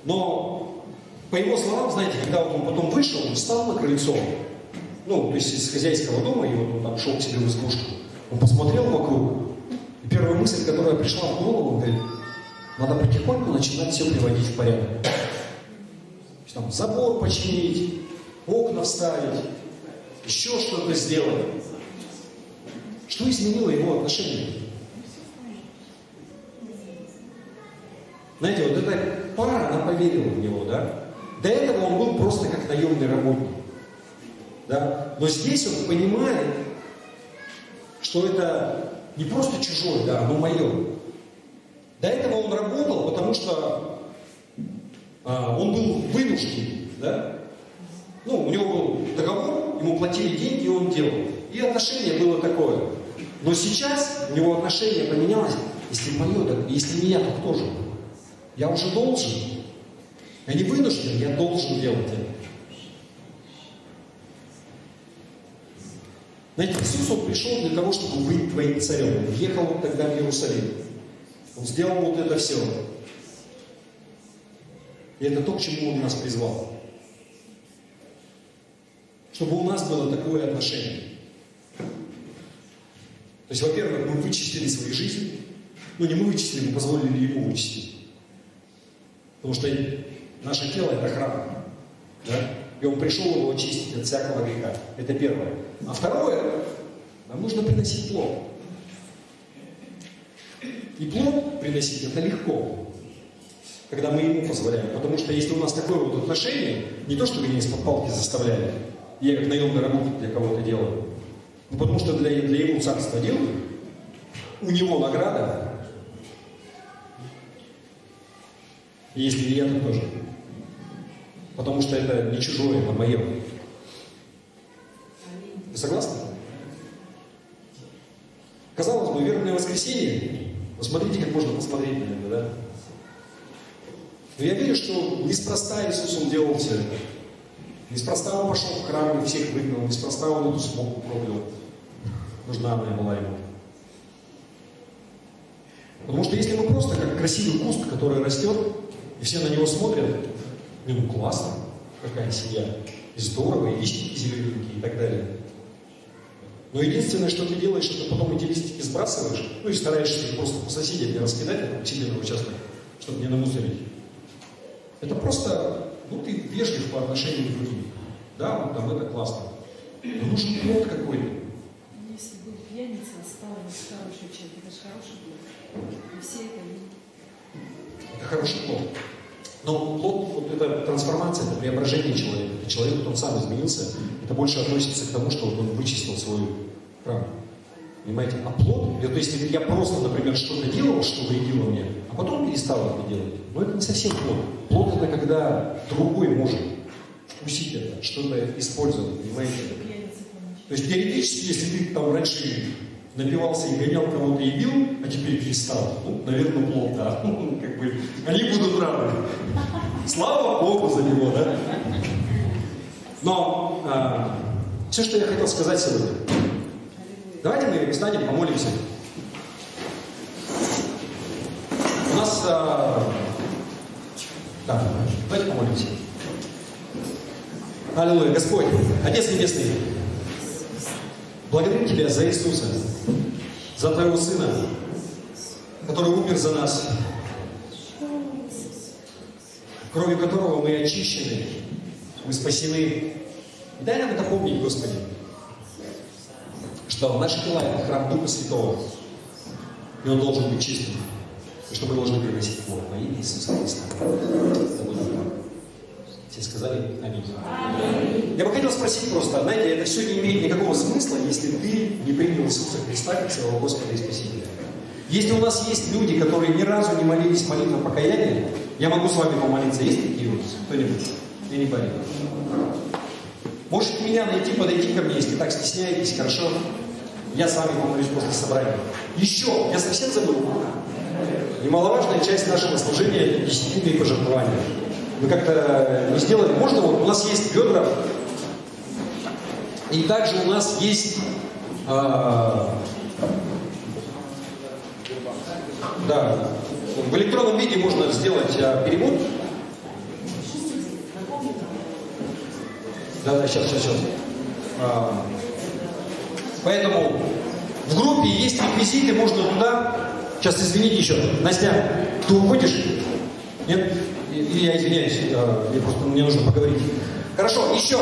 Но, по его словам, знаете, когда он потом вышел, он встал на крыльцо, ну, то есть из хозяйского дома, и вот он там шел к себе в избушку, он посмотрел вокруг, и первая мысль, которая пришла в голову, он говорит: надо потихоньку начинать все приводить в порядок. Там, забор починить, окна вставить, еще что-то сделать. Что изменило его отношение? Знаете, вот эта пара, она поверила в него, да? До этого он был просто как наемный работник. Да? Но здесь он понимает, что это не просто чужое, да, оно мое. До этого он работал, потому что он был вынужден, да? Ну, у него был договор, ему платили деньги, и он делал. И отношение было такое. Но сейчас у него отношение поменялось. Если мое, так, если не я, то кто же? Я уже должен. Я не вынужден, я должен делать это. Знаете, Иисус, Он пришел для того, чтобы быть твоим царем. Он ехал вот тогда в Иерусалим. Он сделал вот это все. И это то, к чему Он нас призвал. Чтобы у нас было такое отношение. То есть, во-первых, мы вычистили свои жизни. Ну, не мы вычистили, мы позволили Ему вычистить. Потому что наше тело – это храм. Да? И Он пришел его очистить от всякого греха. Это первое. А второе, нам нужно приносить плод. И плод приносить – это легко. Когда мы Ему позволяем. Потому что если у нас такое вот отношение, не то, что меня из-под палки заставляют, я как наемный работник для кого-то делаю, но потому что для Его царства делаю, у Него награда, и если и я, то тоже. Потому что это не чужое, это мое. Вы согласны? Казалось бы, вербное воскресенье, посмотрите, как можно посмотреть на это, да? Но я верю, что неспроста Иисус Он делал все это. Неспроста Он пошел в храм и всех выгнал, неспроста Он эту смогу проклял. Нужна она была Ему. Потому что если мы просто как красивый куст, который растет, и все на него смотрят, ну классно, какая семья, и здорово, и листики зелененькие и так далее. Но единственное, что ты делаешь, это потом эти листики сбрасываешь, ну и стараешься их просто по соседям не раскидать, это усиленный участок, чтобы не намусорить. Это просто, ну ты вежлив по отношению к другим. Да, вот там это классно. Но нужен плод какой-то. Если был пьяница, стал хороший человек, это же хороший плод. И все это видят. Это хороший плод. Но плод, вот эта трансформация, это преображение человека. И человек, он сам изменился. Это больше относится к тому, что он вычистил свой храм. Понимаете? А плод, то есть я просто, например, что-то делал, что вредило мне, а потом перестал это делать. Но это не совсем плод. Плод это когда другой может вкусить это, что-то использовать, понимаете? То есть теоретически, если ты там раньше напивался и гонял кого-то и бил, а теперь перестал. Ну, наверное, плохо, да. Как бы, они будут рады. Слава Богу за него, да? Но все, что я хотел сказать сегодня. Давайте мы встанем, помолимся. У нас... Да, давайте помолимся. Аллилуйя. Господь, Отец Небесный, благодарим Тебя за Иисуса, за Твоего Сына, который умер за нас, кровью которого мы очищены, мы спасены. И дай нам это помнить, Господи, что наши тела – это храм Духа Святого, и он должен быть чистым, и что мы должны приносить его во имя Иисуса Христа. Все сказали аминь. Я бы хотел спросить просто, знаете, это все не имеет никакого смысла, если ты не принял Иисуса Христа как своего Господа и Спасителя. Если у нас есть люди, которые ни разу не молились молитвой покаяния, я могу с вами помолиться. Есть такие вот? Кто-нибудь? Я не болею. Можете меня найти, подойти ко мне, если так стесняетесь, хорошо? Я с вами помолюсь после собрания. Еще, я совсем забыл. Немаловажная часть нашего служения – это десятины и пожертвования. Мы как-то не сделали. Можно вот, у нас есть ведра, и также у нас есть да, в электронном виде можно сделать перевод. Да, сейчас. Поэтому в группе есть реквизиты, можно туда. Сейчас, извините еще. Настя, ты уходишь? Нет? Или я извиняюсь, мне нужно поговорить. Хорошо, еще.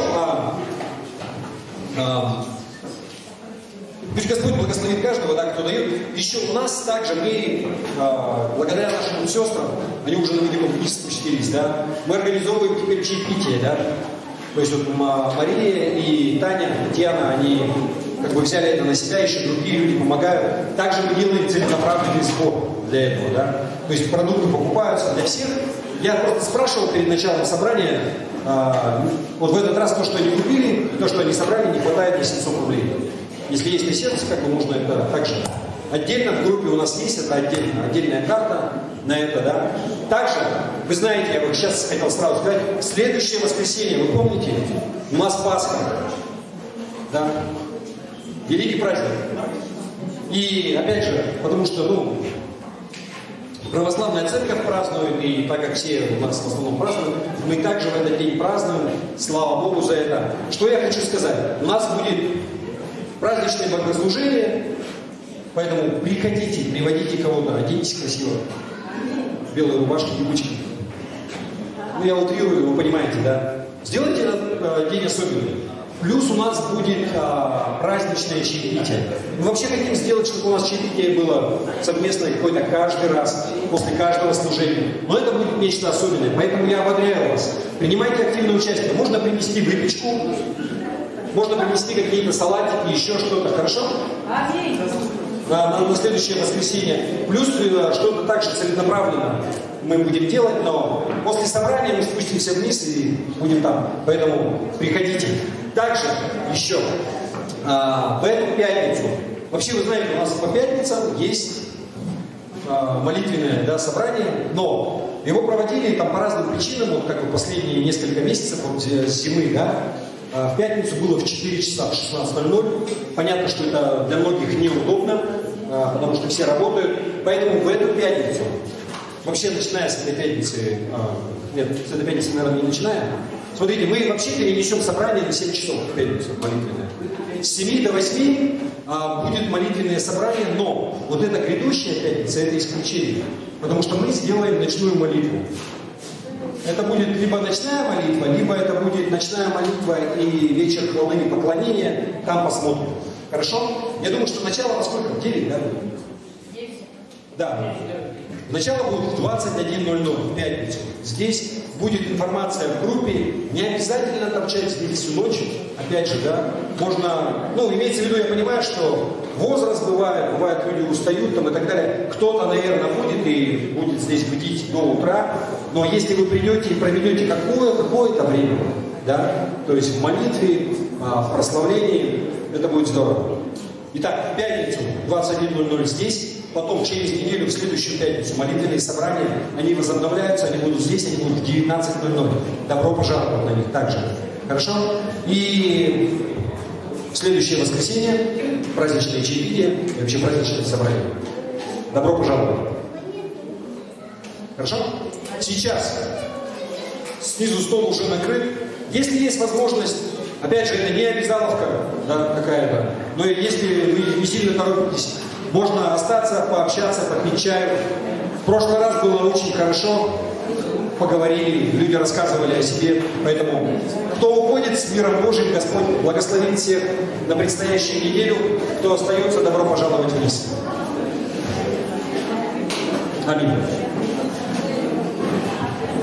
Пусть Господь благословит каждого, да, кто дает. Еще у нас также мы, благодаря нашим сестрам, они уже на видео вниз спустились, да, мы организовываем теперь чаепитие, да. То есть вот Мария и Таня, Татьяна, они как бы взяли это на себя, еще другие люди помогают. Также мы делаем целенаправленный сбор для этого, да. То есть продукты покупаются для всех. Я просто спрашивал перед началом собрания, вот в этот раз то, что они купили, и то, что они собрали, не хватает на 700 рублей. Если есть на сердце, как бы можно это также. Отдельно в группе у нас есть, это отдельная карта на это, да. Также, вы знаете, я вот сейчас хотел сразу сказать, следующее воскресенье, вы помните, у нас Пасха, да, великий праздник. И опять же, потому что, православная церковь празднует, и так как все у нас в основном празднуют, мы также в этот день празднуем, слава Богу за это. Что я хочу сказать? У нас будет праздничное богослужение, поэтому приходите, приводите кого-то, оденьтесь красиво. Белые рубашки, юбочки. Ну, я утрирую, вы понимаете, да? Сделайте этот день особенный. Плюс у нас будет праздничное чаепитие. Мы вообще хотим сделать, чтобы у нас чаепитие было совместное какое-то каждый раз, после каждого служения. Но это будет нечто особенное, поэтому я ободряю вас. Принимайте активное участие. Можно принести выпечку, можно принести какие-то салатики, еще что-то, хорошо? На следующее воскресенье. Плюс что-то также целенаправленно мы будем делать, но после собрания мы спустимся вниз и будем там. Поэтому приходите. Также еще в эту пятницу. Вообще, вы знаете, у нас по пятницам есть молитвенное, да, собрание, но его проводили там по разным причинам, вот как бы последние несколько месяцев вот, зимы, да. В пятницу было в 4 часа, в 16:00. Понятно, что это для многих неудобно, потому что все работают. Поэтому в эту пятницу, вообще начиная с этой пятницы, нет, с этой пятницы, наверное, не начинаем. Смотрите, мы вообще перенесем собрание на 7 часов в пятницу молитвенное. С 7 до 8 будет молитвенное собрание, но вот эта грядущая пятница, это исключение. Потому что мы сделаем ночную молитву. Это будет либо ночная молитва, либо это будет ночная молитва и вечер хвалы и поклонения. Там посмотрим. Хорошо? Я думаю, что начало во сколько? 9, да? 9. Да. Начало будет в 21:00 в пятницу. Здесь будет информация в группе. Не обязательно торчать здесь всю ночь. Опять же, да, можно... имеется в виду, я понимаю, что возраст бывает люди устают там и так далее. Кто-то, наверное, будет и будет здесь бдить до утра. Но если вы придете и проведете какое-то время, да, то есть в молитве, в прославлении, это будет здорово. Итак, в пятницу 21:00 здесь, потом через неделю, в следующую пятницу, молитвенные собрания, они возобновляются, они будут здесь, они будут в 19:00. Добро пожаловать на них также. Хорошо? И в следующее воскресенье праздничное чаепитие и вообще праздничное собрание. Добро пожаловать. Хорошо? Сейчас снизу стол уже накрыт. Если есть возможность, опять же, это не обязаловка, да, какая-то, но если вы не сильно торопитесь, можно остаться, пообщаться, попить чаю. В прошлый раз было очень хорошо, поговорили, люди рассказывали о себе, поэтому кто уходит с миром Божьим, Господь благословит всех на предстоящую неделю, кто остается, добро пожаловать вниз. Аминь.